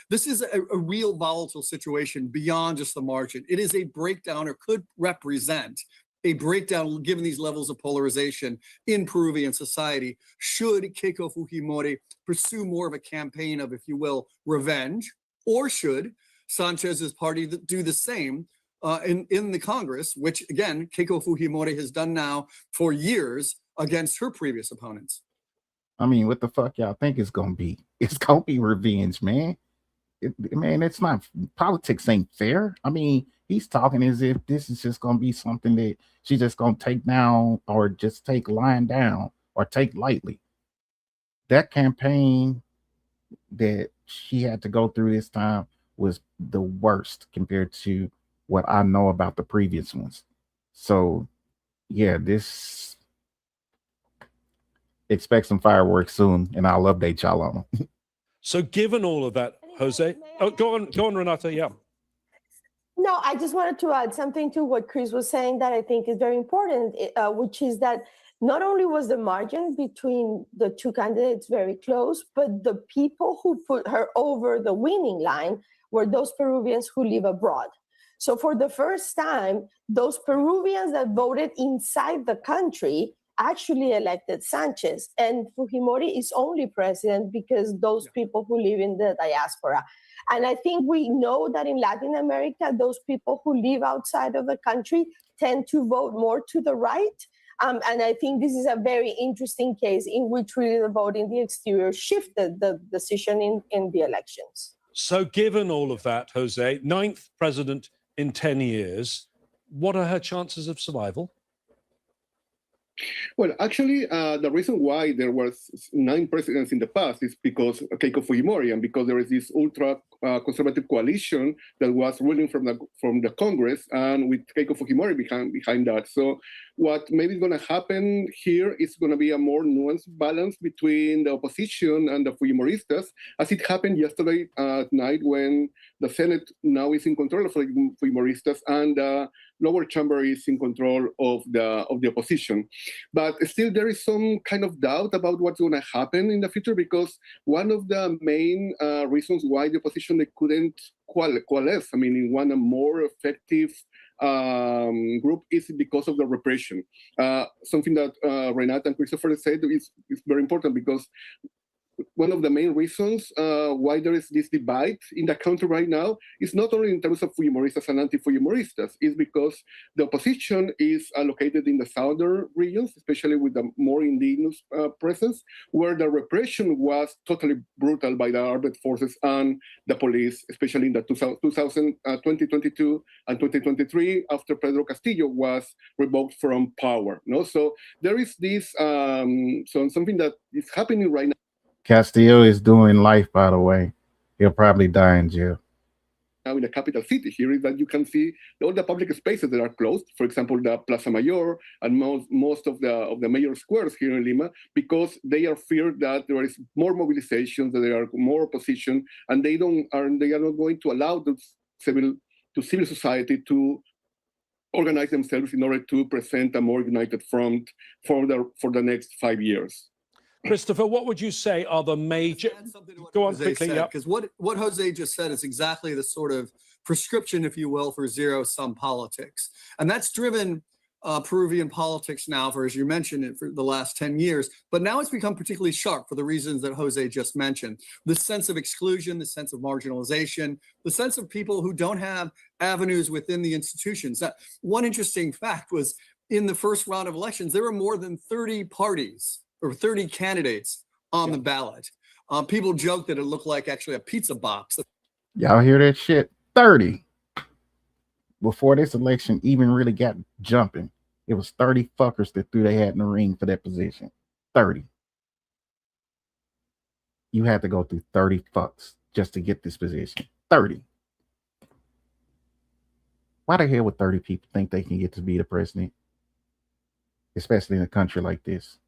this is a real volatile situation beyond just the margin. It is a breakdown, or could represent a breakdown, given these levels of polarization in Peruvian society, should Keiko Fujimori pursue more of a campaign of, if you will, revenge, or should Sanchez's party do the same in the Congress, which, again, Keiko Fujimori has done now for years against her previous opponents. I mean, what the fuck y'all think it's gonna be? It's gonna be revenge, man. It's not, politics ain't fair. I mean, he's talking as if this is just gonna be something that she's just gonna take down, or just take lying down, or take lightly. That campaign that she had to go through this time was the worst compared to what I know about the previous ones. So yeah, expect some fireworks soon, and I'll update y'all on them. So given all of that, Jose, go on, Renata, yeah. No, I just wanted to add something to what Chris was saying that I think is very important, which is that not only was the margin between the two candidates very close, but the people who put her over the winning line were those Peruvians who live abroad. So for the first time, those Peruvians that voted inside the country actually elected Sanchez, and Fujimori is only president because those people who live in the diaspora. And I think we know that in Latin America, those people who live outside of the country tend to vote more to the right. And I think this is a very interesting case in which really the vote in the exterior shifted the decision in the elections. So given all of that, Jose, 9th president in 10 years, what are her chances of survival? Well, actually, the reason why there was 9 presidents in the past is because Keiko Fujimori, and because there is this ultra conservative coalition that was ruling from the Congress, and with Keiko Fujimori behind that. So what maybe is going to happen here is going to be a more nuanced balance between the opposition and the Fujimoristas, as it happened yesterday night when the Senate now is in control of Fujimoristas and the lower chamber is in control of the opposition. But still, there is some kind of doubt about what's going to happen in the future, because one of the main reasons why the opposition they couldn't coalesce, I mean, in one a more effective group, is because of the repression. Something that Renata and Christopher said is very important, because one of the main reasons why there is this divide in the country right now is not only in terms of Fujimoristas and anti-Fujimoristas, it's because the opposition is located in the southern regions, especially with the more indigenous presence, where the repression was totally brutal by the armed forces and the police, especially in the 2022 and 2023, after Pedro Castillo was revoked from power. No? So there is this something that is happening right now. Castillo is doing life, by the way. He'll probably die in jail. Now in the capital city here is that you can see all the public spaces that are closed. For example, the Plaza Mayor and most of the major squares here in Lima, because they are feared that there is more mobilizations, that there are more opposition, and they are not going to allow the civil society to organize themselves in order to present a more united front for the next 5 years. Christopher, what would you say are the major? Go on quickly, yeah. Because what Jose just said is exactly the sort of prescription, if you will, for zero-sum politics. And that's driven Peruvian politics now for, as you mentioned, it for the last 10 years. But now it's become particularly sharp for the reasons that Jose just mentioned. The sense of exclusion, the sense of marginalization, the sense of people who don't have avenues within the institutions. Now, one interesting fact was in the first round of elections, there were more than 30 parties or 30 candidates on the ballot. People joke that it looked like actually a pizza box. Y'all hear that shit? 30. Before this election even really got jumping, it was 30 fuckers that threw their hat in the ring for that position. 30. You had to go through 30 fucks just to get this position. 30. Why the hell would 30 people think they can get to be the president? Especially in a country like this.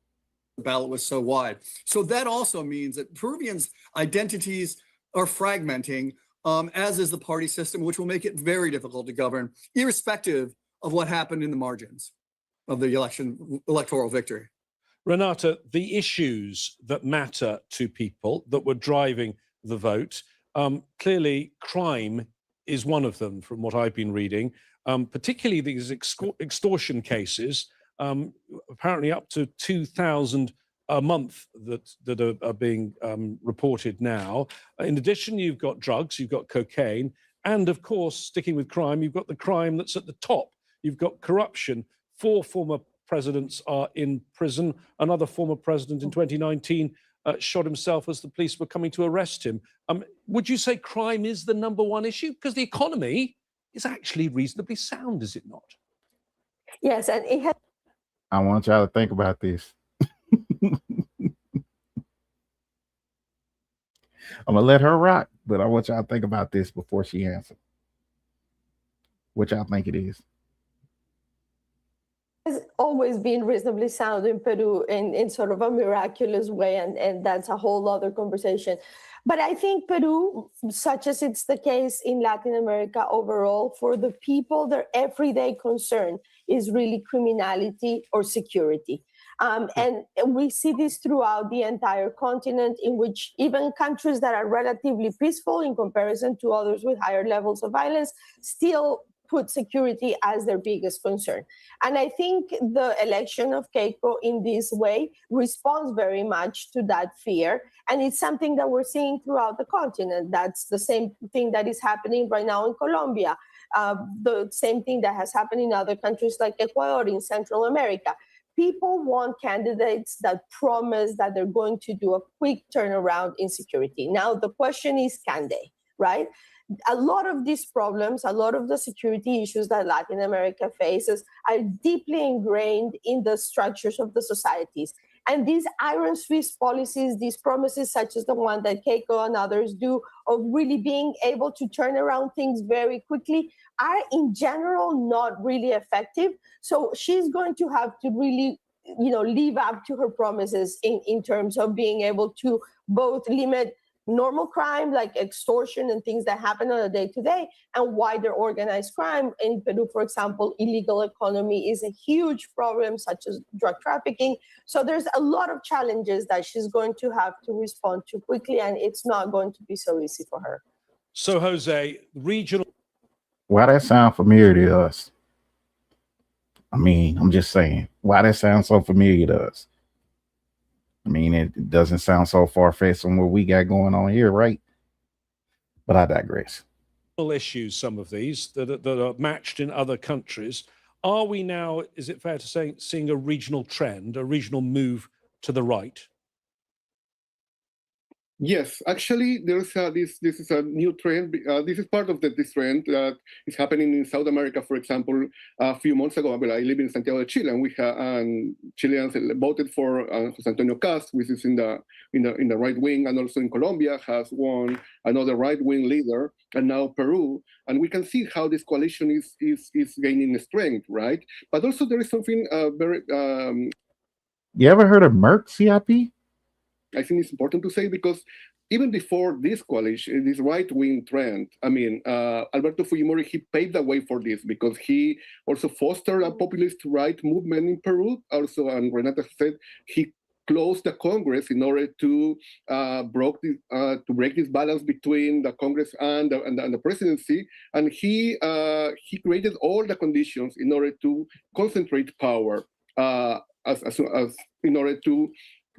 The ballot was so wide. So that also means that Peruvians' identities are fragmenting, as is the party system, which will make it very difficult to govern, irrespective of what happened in the margins of the electoral victory. Renata, the issues that matter to people that were driving the vote, clearly crime is one of them from what I've been reading, particularly these extortion cases. Apparently up to 2,000 a month that are being reported now. In addition, you've got drugs, you've got cocaine, and of course, sticking with crime, you've got the crime that's at the top. You've got corruption. 4 former presidents are in prison. Another former president in 2019 shot himself as the police were coming to arrest him. Would you say crime is the #1 issue? Because the economy is actually reasonably sound, is it not? Yes, and it has. I want y'all to think about this. I'm gonna let her rock, but I want y'all to think about this before she answers. What y'all think it is? Has always been reasonably sound in Peru in sort of a miraculous way, and that's a whole other conversation. But I think Peru, such as it's the case in Latin America overall, for the people, their everyday concern is really criminality or security. And we see this throughout the entire continent, in which even countries that are relatively peaceful in comparison to others with higher levels of violence still put security as their biggest concern. And I think the election of Keiko in this way responds very much to that fear. And it's something that we're seeing throughout the continent. That's the same thing that is happening right now in Colombia. The same thing that has happened in other countries like Ecuador, in Central America. People want candidates that promise that they're going to do a quick turnaround in security. Now, the question is, can they, right? A lot of these problems, a lot of the security issues that Latin America faces are deeply ingrained in the structures of the societies. And these iron fist policies, these promises such as the one that Keiko and others do of really being able to turn around things very quickly are in general not really effective. So she's going to have to really, live up to her promises in terms of being able to both limit normal crime like extortion and things that happen on a day-to-day, and wider organized crime. In Peru, for example, illegal economy is a huge problem, such as drug trafficking. So there's a lot of challenges that she's going to have to respond to quickly, and it's not going to be so easy for her. So, Jose, regional... Why that sound familiar to us? I mean, I'm just saying, why that sounds so familiar to us? I mean, it doesn't sound so far-fetched from what we got going on here, right? But I digress. Issues, some of these that are matched in other countries. Are we now, is it fair to say, seeing a regional trend, a regional move to the right? Yes, actually, there's this is a new trend. This is part of this trend that is happening in South America. For example, a few months ago, I live in Santiago de Chile, and Chileans voted for José Antonio Cast, which is in the right wing, and also in Colombia has won another right wing leader, and now Peru, and we can see how this coalition is gaining strength, right? But also there is something very. You ever heard of Merck CIP? I think it's important to say because even before this coalition, this right-wing trend, Alberto Fujimori, he paved the way for this because he also fostered a populist right movement in Peru. Also, and Renata said he closed the Congress in order to break this balance between the Congress and the presidency, and he created all the conditions in order to concentrate power as in order to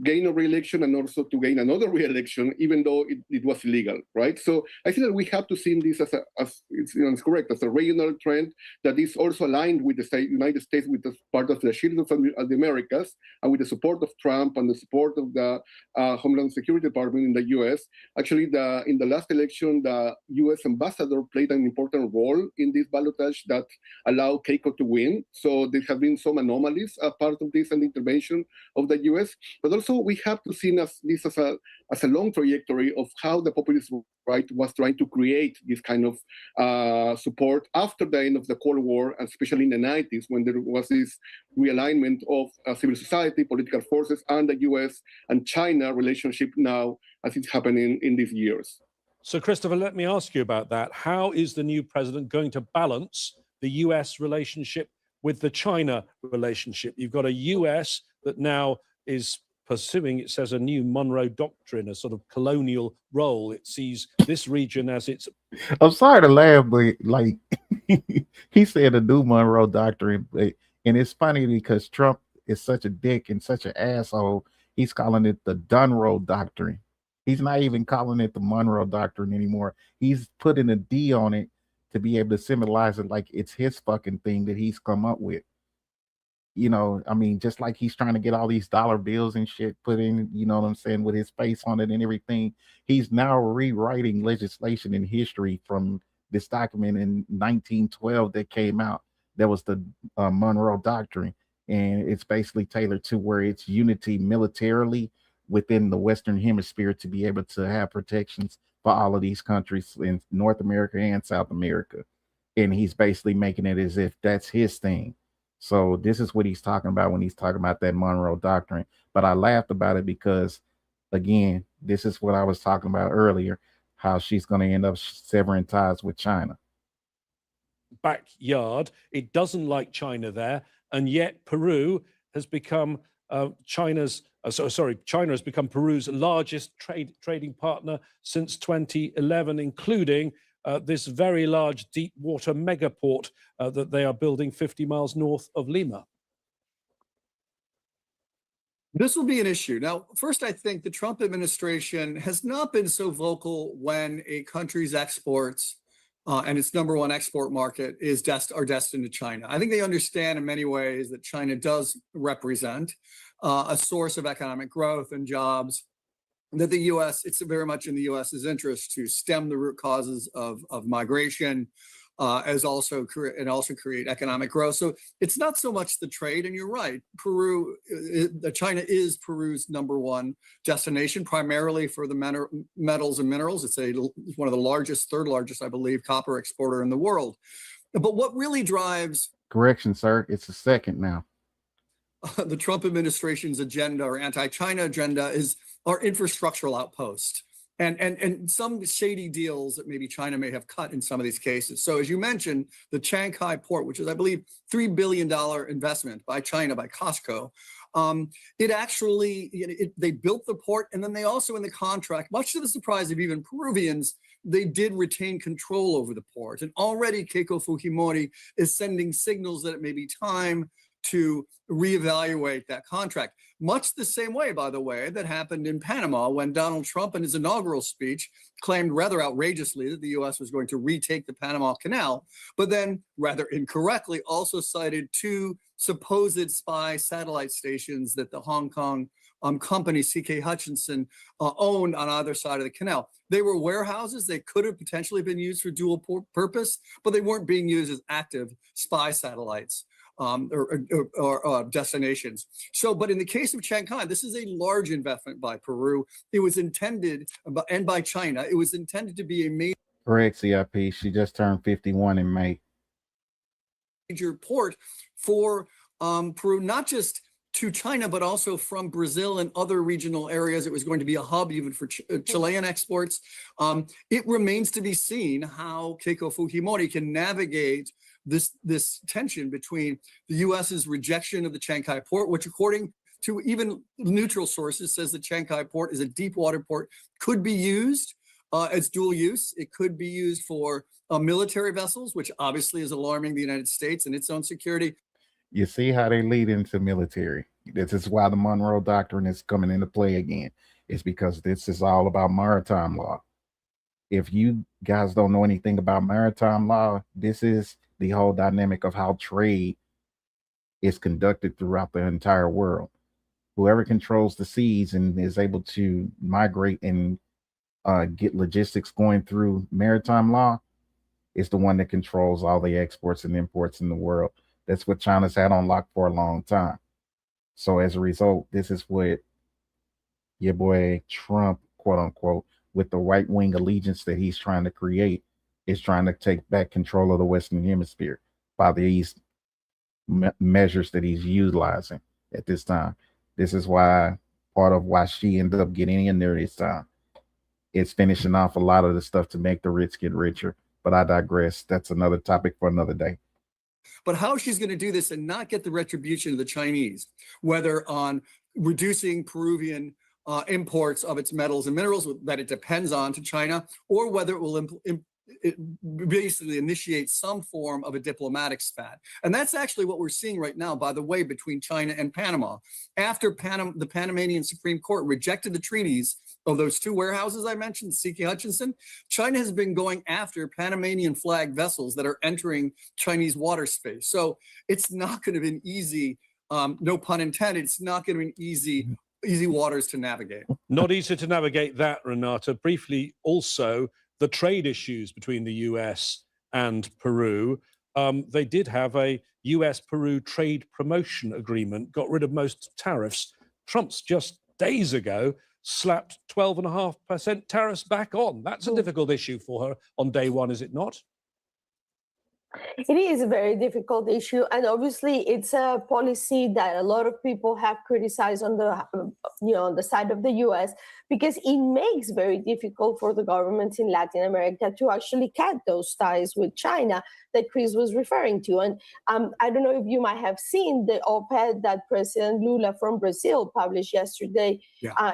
gain a re-election and also to gain another re-election, even though it was illegal, right? So I think that we have to see this as it's correct, as a regional trend that is also aligned with the United States, with the part of the Shield of the Americas, and with the support of Trump and the support of the Homeland Security Department in the U.S. Actually, in the last election, the U.S. ambassador played an important role in this ballotage that allowed Keiko to win. So there have been some anomalies as part of this and intervention of the U.S., but also we have to see this as a long trajectory of how the populist right was trying to create this kind of support after the end of the Cold War, and especially in the 90s when there was this realignment of civil society, political forces, and the US and China relationship now as it's happening in these years. So, Christopher, let me ask you about that. How is the new president going to balance the US relationship with the China relationship? You've got a US that now is pursuing, it says, a new Monroe Doctrine, a sort of colonial role. It sees this region as its... I'm sorry to laugh, but like he said a new Monroe Doctrine, and it's funny because Trump is such a dick and such an asshole. He's calling it the Dunroe Doctrine. He's not even calling it the Monroe Doctrine anymore. He's putting a D on it to be able to symbolize it like it's his fucking thing that he's come up with. You know, I mean, just like he's trying to get all these dollar bills and shit put in, you know what I'm saying, with his face on it and everything. He's now rewriting legislation in history from this document in 1912 that came out. That was the Monroe Doctrine. And it's basically tailored to where it's unity militarily within the Western Hemisphere to be able to have protections for all of these countries in North America and South America. And he's basically making it as if that's his thing. So this is what he's talking about when he's talking about that Monroe Doctrine. But I laughed about it because, again, this is what I was talking about earlier, how she's going to end up severing ties with China. Backyard. It doesn't like China there. And yet Peru has become China has become Peru's largest trading partner since 2011, including this very large deep water megaport that they are building 50 miles north of Lima. This will be an issue. Now, first, I think the Trump administration has not been so vocal when a country's exports and its number one export market are destined to China. I think they understand in many ways that China does represent a source of economic growth and jobs, that the U.S., it's very much in the U.S.'s interest to stem the root causes of migration, and also create economic growth. So it's not so much the trade, and you're right, China is Peru's number one destination, primarily for the metals and minerals. It's one of the largest, third largest, I believe, copper exporter in the world. But what really drives... Correction, sir, it's the second now. The Trump administration's agenda or anti-China agenda is our infrastructural outpost and some shady deals that maybe China may have cut in some of these cases. So as you mentioned, the Shanghai port, which is, I believe, $3 billion investment by China, by Costco, it actually, they built the port, and then they also in the contract, much to the surprise of even Peruvians, they did retain control over the port. And already Keiko Fujimori is sending signals that it may be time to reevaluate that contract. Much the same way, by the way, that happened in Panama when Donald Trump in his inaugural speech claimed rather outrageously that the U.S. was going to retake the Panama Canal, but then rather incorrectly also cited two supposed spy satellite stations that the Hong Kong company C.K. Hutchinson owned on either side of the canal. They were warehouses. They could have potentially been used for dual purpose, but they weren't being used as active spy satellites or destinations. So, but in the case of Shanghai, this is a large investment by Peru. It was intended, and by China, it was intended to be a Correct, CIP. She just turned 51 in May. major port for Peru, not just to China, but also from Brazil and other regional areas. It was going to be a hub even for Chilean exports. It remains to be seen how Keiko Fujimori can navigate this tension between the U.S.'s rejection of the Shanghai port, which according to even neutral sources says the Shanghai port is a deep water port, could be used as dual use. It could be used for military vessels, which obviously is alarming the United States and its own security. You see how they lead into military. This is why the Monroe Doctrine is coming into play again. It's because this is all about maritime law. If you guys don't know anything about maritime law, this is the whole dynamic of how trade is conducted throughout the entire world. Whoever controls the seas and is able to migrate and get logistics going through maritime law is the one that controls all the exports and imports in the world. That's what China's had on lock for a long time. So as a result, this is what your boy Trump, quote unquote, with the right wing allegiance that he's trying to create, is trying to take back control of the Western Hemisphere by these measures that he's utilizing at this time. This is why part of why she ended up getting in there this time. It's finishing off a lot of the stuff to make the rich get richer. But I digress. That's another topic for another day. But how she's going to do this and not get the retribution of the Chinese, whether on reducing Peruvian imports of its metals and minerals that it depends on to China, or whether it will basically initiate some form of a diplomatic spat. And that's actually what we're seeing right now, by the way, between China and Panama. After the Panamanian Supreme Court rejected the treaties of those two warehouses I mentioned, C.K. Hutchinson, China has been going after Panamanian flag vessels that are entering Chinese water space. So it's not going to be an easy, no pun intended, it's not going to be an easy waters to navigate. Not easy to navigate that, Renata. Briefly, also, the trade issues between the US and Peru. They did have a US-Peru trade promotion agreement, got rid of most tariffs. Trump's just days ago slapped 12.5% tariffs back on. That's a difficult issue for her on day one, is it not? It is a very difficult issue, and obviously it's a policy that a lot of people have criticized on the, on the side of the U.S. because it makes very difficult for the governments in Latin America to actually cut those ties with China that Chris was referring to. And I don't know if you might have seen the op-ed that President Lula from Brazil published yesterday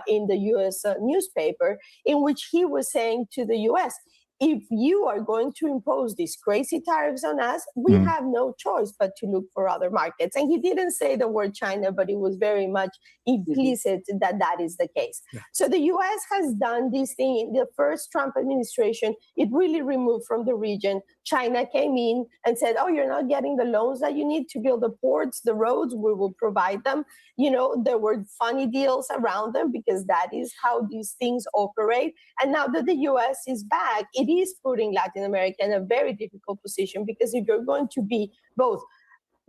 in the U.S. Newspaper, in which he was saying to the U.S., if you are going to impose these crazy tariffs on us, we have no choice but to look for other markets. And he didn't say the word China, but it was very much implicit that that is the case. So the U.S. has done this thing in the first Trump administration. It really removed from the region. China came in and said, oh, you're not getting the loans that you need to build the ports, the roads, we will provide them. There were funny deals around them because that is how these things operate. And now that the U.S. is back, it is putting Latin America in a very difficult position, because if you're going to be both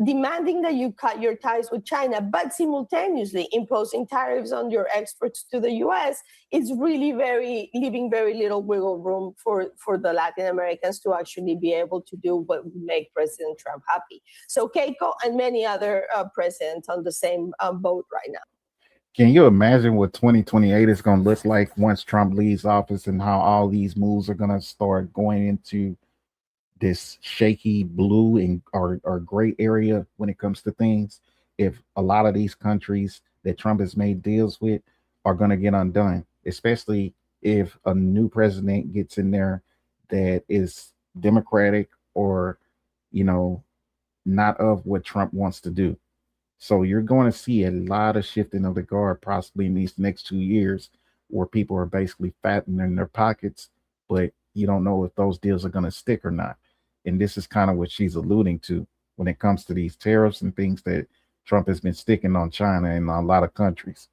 demanding that you cut your ties with China, but simultaneously imposing tariffs on your exports to the U.S., it's really leaving very little wiggle room for the Latin Americans to actually be able to do what would make President Trump happy. So Keiko and many other presidents on the same boat right now. Can you imagine what 2028 is going to look like once Trump leaves office, and how all these moves are going to start going into this shaky blue and or gray area when it comes to things? If a lot of these countries that Trump has made deals with are going to get undone, especially if a new president gets in there that is Democratic or, not of what Trump wants to do. So you're going to see a lot of shifting of the guard possibly in these next 2 years, where people are basically fattening their pockets, but you don't know if those deals are going to stick or not. And this is kind of what she's alluding to when it comes to these tariffs and things that Trump has been sticking on China and a lot of countries.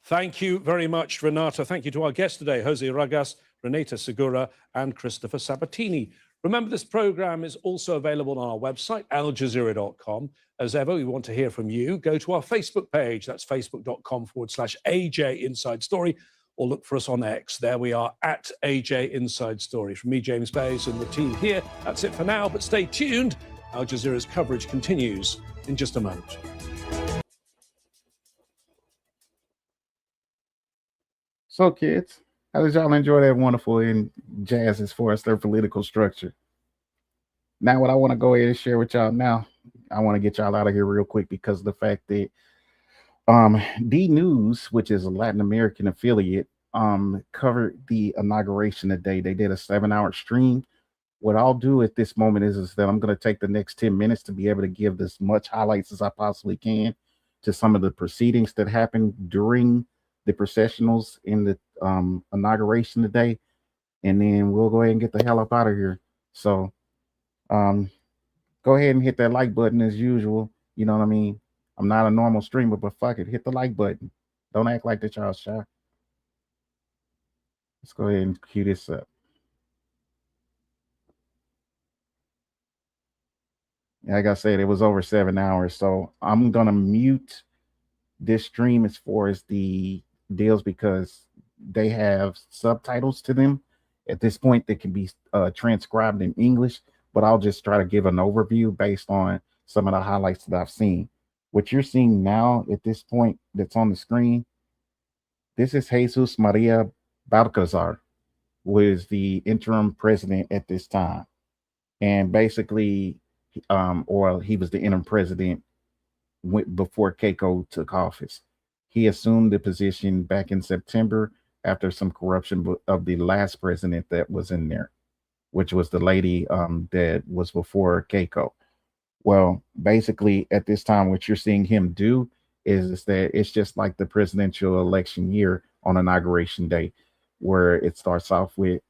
Thank you very much, Renata. Thank you to our guests today, Jose Ragas, Renata Segura, and Christopher Sabatini. Remember, this program is also available on our website, aljazeera.com. As ever, we want to hear from you. Go to our Facebook page. That's facebook.com/AJ Inside Story, or look for us on X. There we are, at AJ Inside Story. From me, James Bays, and the team here, that's it for now, but stay tuned. Al Jazeera's coverage continues in just a moment. So, kids, how did y'all enjoy that wonderful and jazz as far as their political structure? Now, what I want to go ahead and share with y'all now, I want to get y'all out of here real quick because of the fact that D News, which is a Latin American affiliate, covered the inauguration today. They did a 7-hour stream. What I'll do at this moment is that I'm going to take the next 10 minutes to be able to give as much highlights as I possibly can to some of the proceedings that happened during the processionals in the inauguration today. And then we'll go ahead and get the hell up out of here. So go ahead and hit that like button as usual. You know what I mean? I'm not a normal streamer, but fuck it. Hit the like button. Don't act like that y'all shy. Let's go ahead and cue this up. Like I said, it was over 7 hours. So I'm going to mute this stream as far as the deals because they have subtitles to them. At this point, they can be transcribed in English, but I'll just try to give an overview based on some of the highlights that I've seen. What you're seeing now at this point that's on the screen, this is Jesus Maria Balcazar, who is the interim president at this time. And basically, or he was the interim president before Keiko took office. He assumed the position back in September after some corruption of the last president that was in there, which was the lady that was before Keiko. Well, basically, at this time, what you're seeing him do is that it's just like the presidential election year on inauguration day, where it starts off with,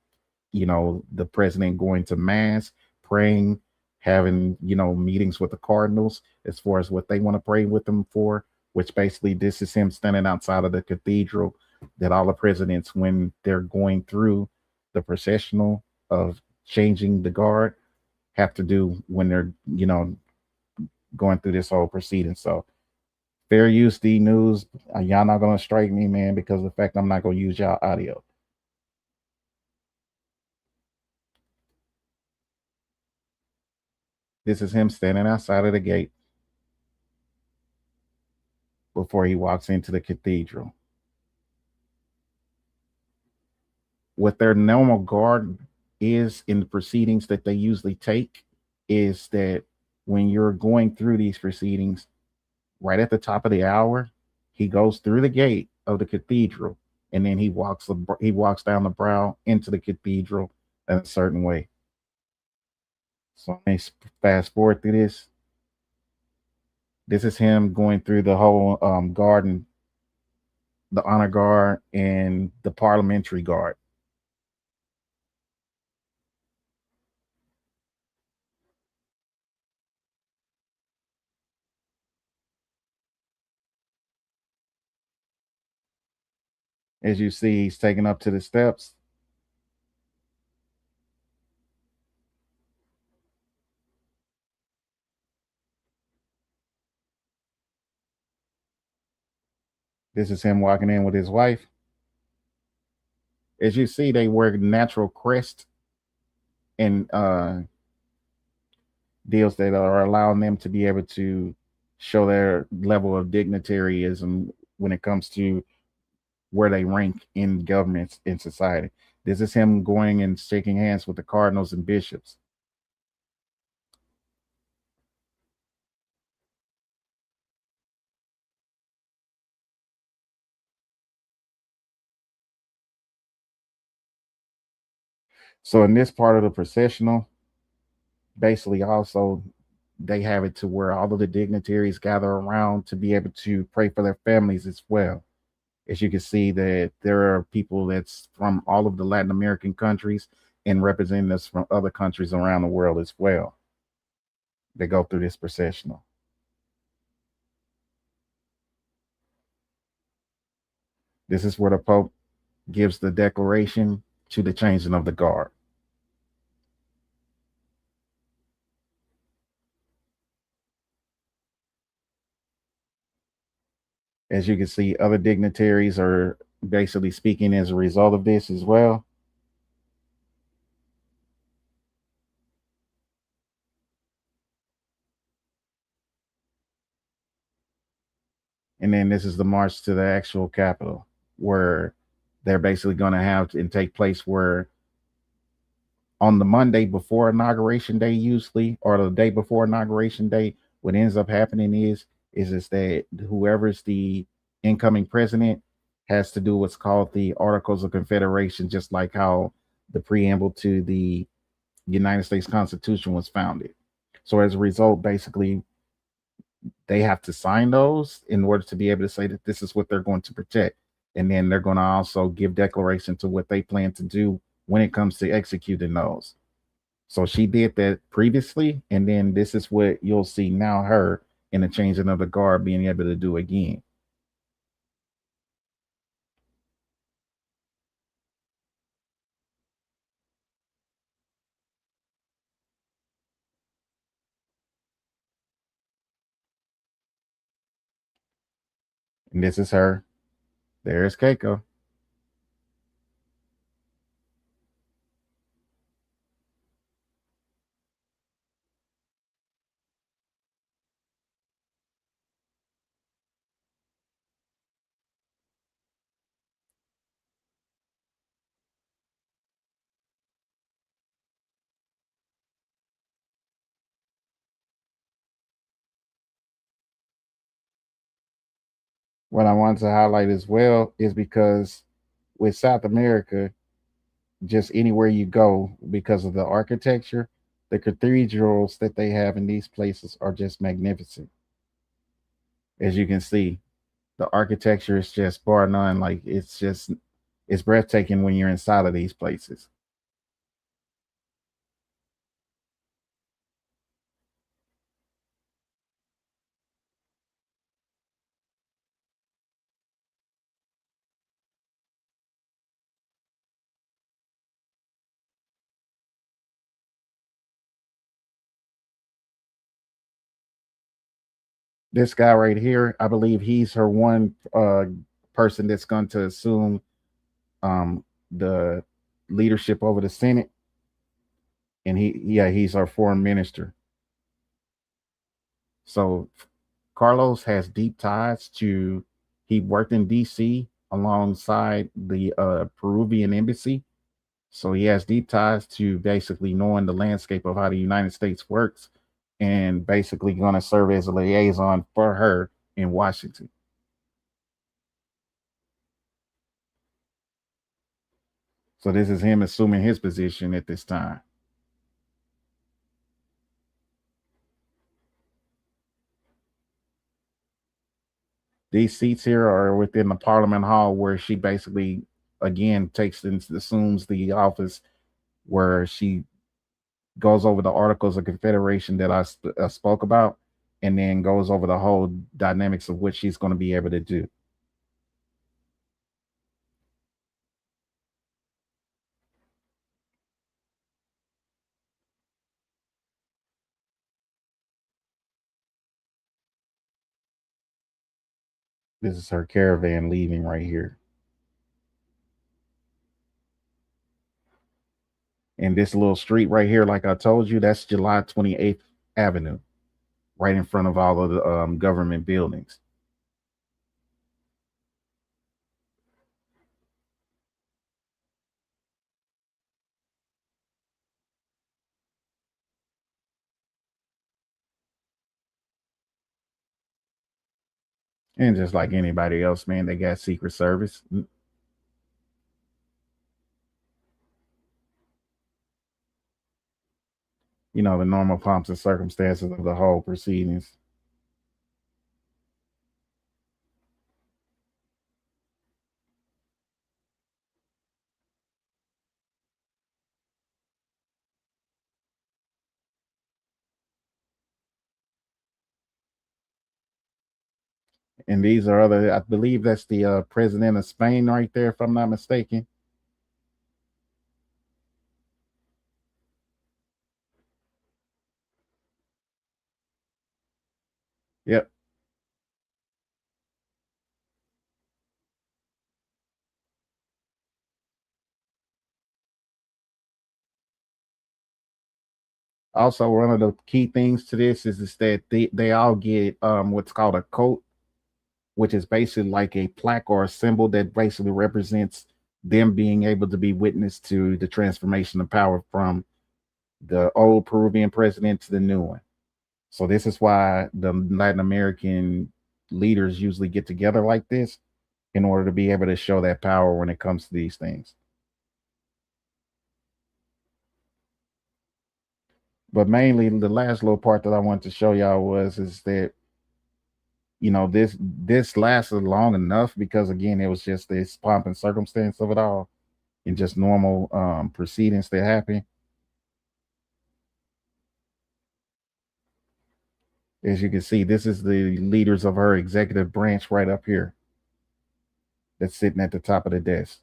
the president going to mass, praying, having, meetings with the cardinals as far as what they want to pray with them for, which basically this is him standing outside of the cathedral that all the presidents, when they're going through the processional of changing the guard, have to do when they're, going through this whole proceeding. So fair use D News. Y'all not gonna strike me, man, because of the fact I'm not gonna use y'all audio. This is him standing outside of the gate before he walks into the cathedral. What their normal guard is in the proceedings that they usually take is that when you're going through these proceedings, right at the top of the hour, he goes through the gate of the cathedral and then he walks down the brow into the cathedral in a certain way. So let me fast forward through this. This is him going through the whole garden, the honor guard and the parliamentary guard. As you see, he's taken up to the steps. This is him walking in with his wife. As you see, they wear natural crest and deals that are allowing them to be able to show their level of dignitaryism when it comes to where they rank in governments in society. This is him going and shaking hands with the cardinals and bishops. So in this part of the processional, basically also they have it to where all of the dignitaries gather around to be able to pray for their families as well. As you can see, that there are people that's from all of the Latin American countries and representatives from other countries around the world as well. They go through this processional. This is where the Pope gives the declaration to the changing of the guard. As you can see, other dignitaries are basically speaking as a result of this as well. And then this is the march to the actual capital, where they're basically going to have and take place where on the Monday before inauguration day, usually, or the day before inauguration day, what ends up happening is that whoever's the incoming president has to do what's called the Articles of Confederation, just like how the preamble to the United States Constitution was founded. So as a result, basically, they have to sign those in order to be able to say that this is what they're going to protect. And then they're going to also give declaration to what they plan to do when it comes to executing those. So she did that previously, and then this is what you'll see now her in the changing of the guard being able to do again. And this is her. There's Keiko. What I wanted to highlight as well is because with South America, just anywhere you go, because of the architecture, the cathedrals that they have in these places are just magnificent. As you can see, the architecture is just bar none. Like it's breathtaking when you're inside of these places. This guy right here, I believe he's her one person that's going to assume the leadership over the Senate, and he's our foreign minister. So Carlos has deep ties to. He worked in D.C. alongside the Peruvian embassy, so he has deep ties to basically knowing the landscape of how the United States works, and basically going to serve as a liaison for her in Washington. So this is him assuming his position at this time. These seats here are within the Parliament Hall, where she basically again takes and assumes the office, where she goes over the Articles of Confederation that I spoke about, and then goes over the whole dynamics of what she's going to be able to do. This is her caravan leaving right here. And this little street right here, like I told you, that's July 28th Avenue, right in front of all of the government buildings. And just like anybody else, man, they got Secret Service. you know, the normal pomps and circumstances of the whole proceedings. And these are other, I believe that's the president of Spain right there, if I'm not mistaken. Yep. Also, one of the key things to this is that they all get what's called a coat, which is basically like a plaque or a symbol that basically represents them being able to be witness to the transformation of power from the old Peruvian president to the new one. So this is why the Latin American leaders usually get together like this in order to be able to show that power when it comes to these things. But mainly the last little part that I wanted to show y'all is that, you know, this lasted long enough because again it was just this pomp and circumstance of it all and just normal proceedings that happen. As you can see, this is the leaders of her executive branch right up here that's sitting at the top of the desk.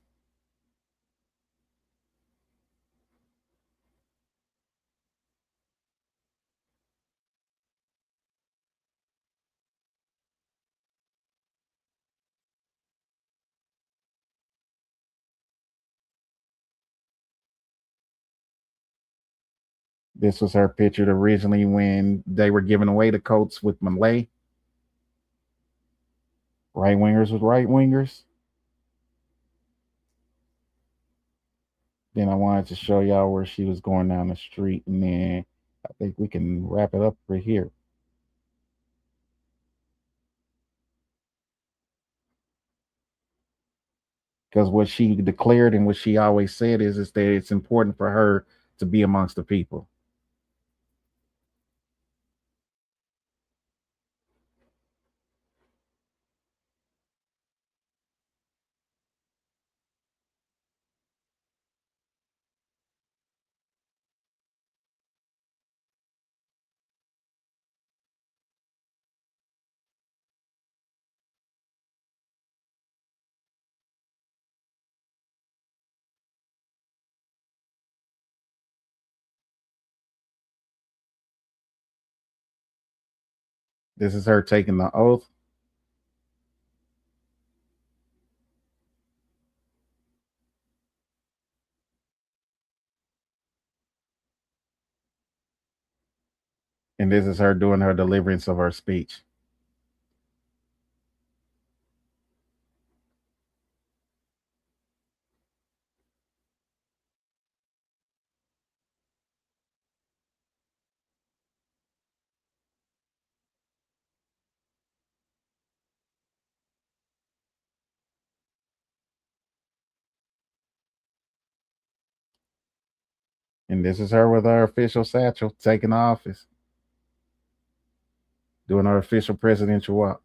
This was her picture originally when they were giving away the coats with Malay. Right wingers with right wingers. Then I wanted to show y'all where she was going down the street, and then I think we can wrap it up right here. Because what she declared and what she always said is that it's important for her to be amongst the people. This is her taking the oath. And this is her doing her deliverance of her speech. And this is her with her official satchel, taking office, doing her official presidential walk.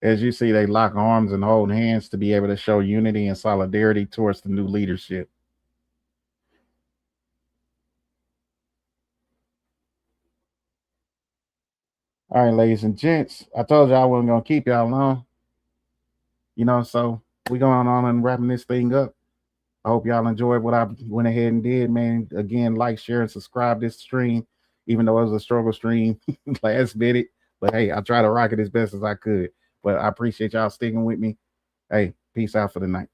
As you see, they lock arms and hold hands to be able to show unity and solidarity towards the new leadership. All right, ladies and gents, I told y'all I wasn't gonna keep y'all long. You know, so we going on and wrapping this thing up. I hope y'all enjoyed what I went ahead and did, man. Again, like, share, and subscribe this stream, even though it was a struggle stream last minute. But hey, I try to rock it as best as I could. But I appreciate y'all sticking with me. Hey, peace out for the night.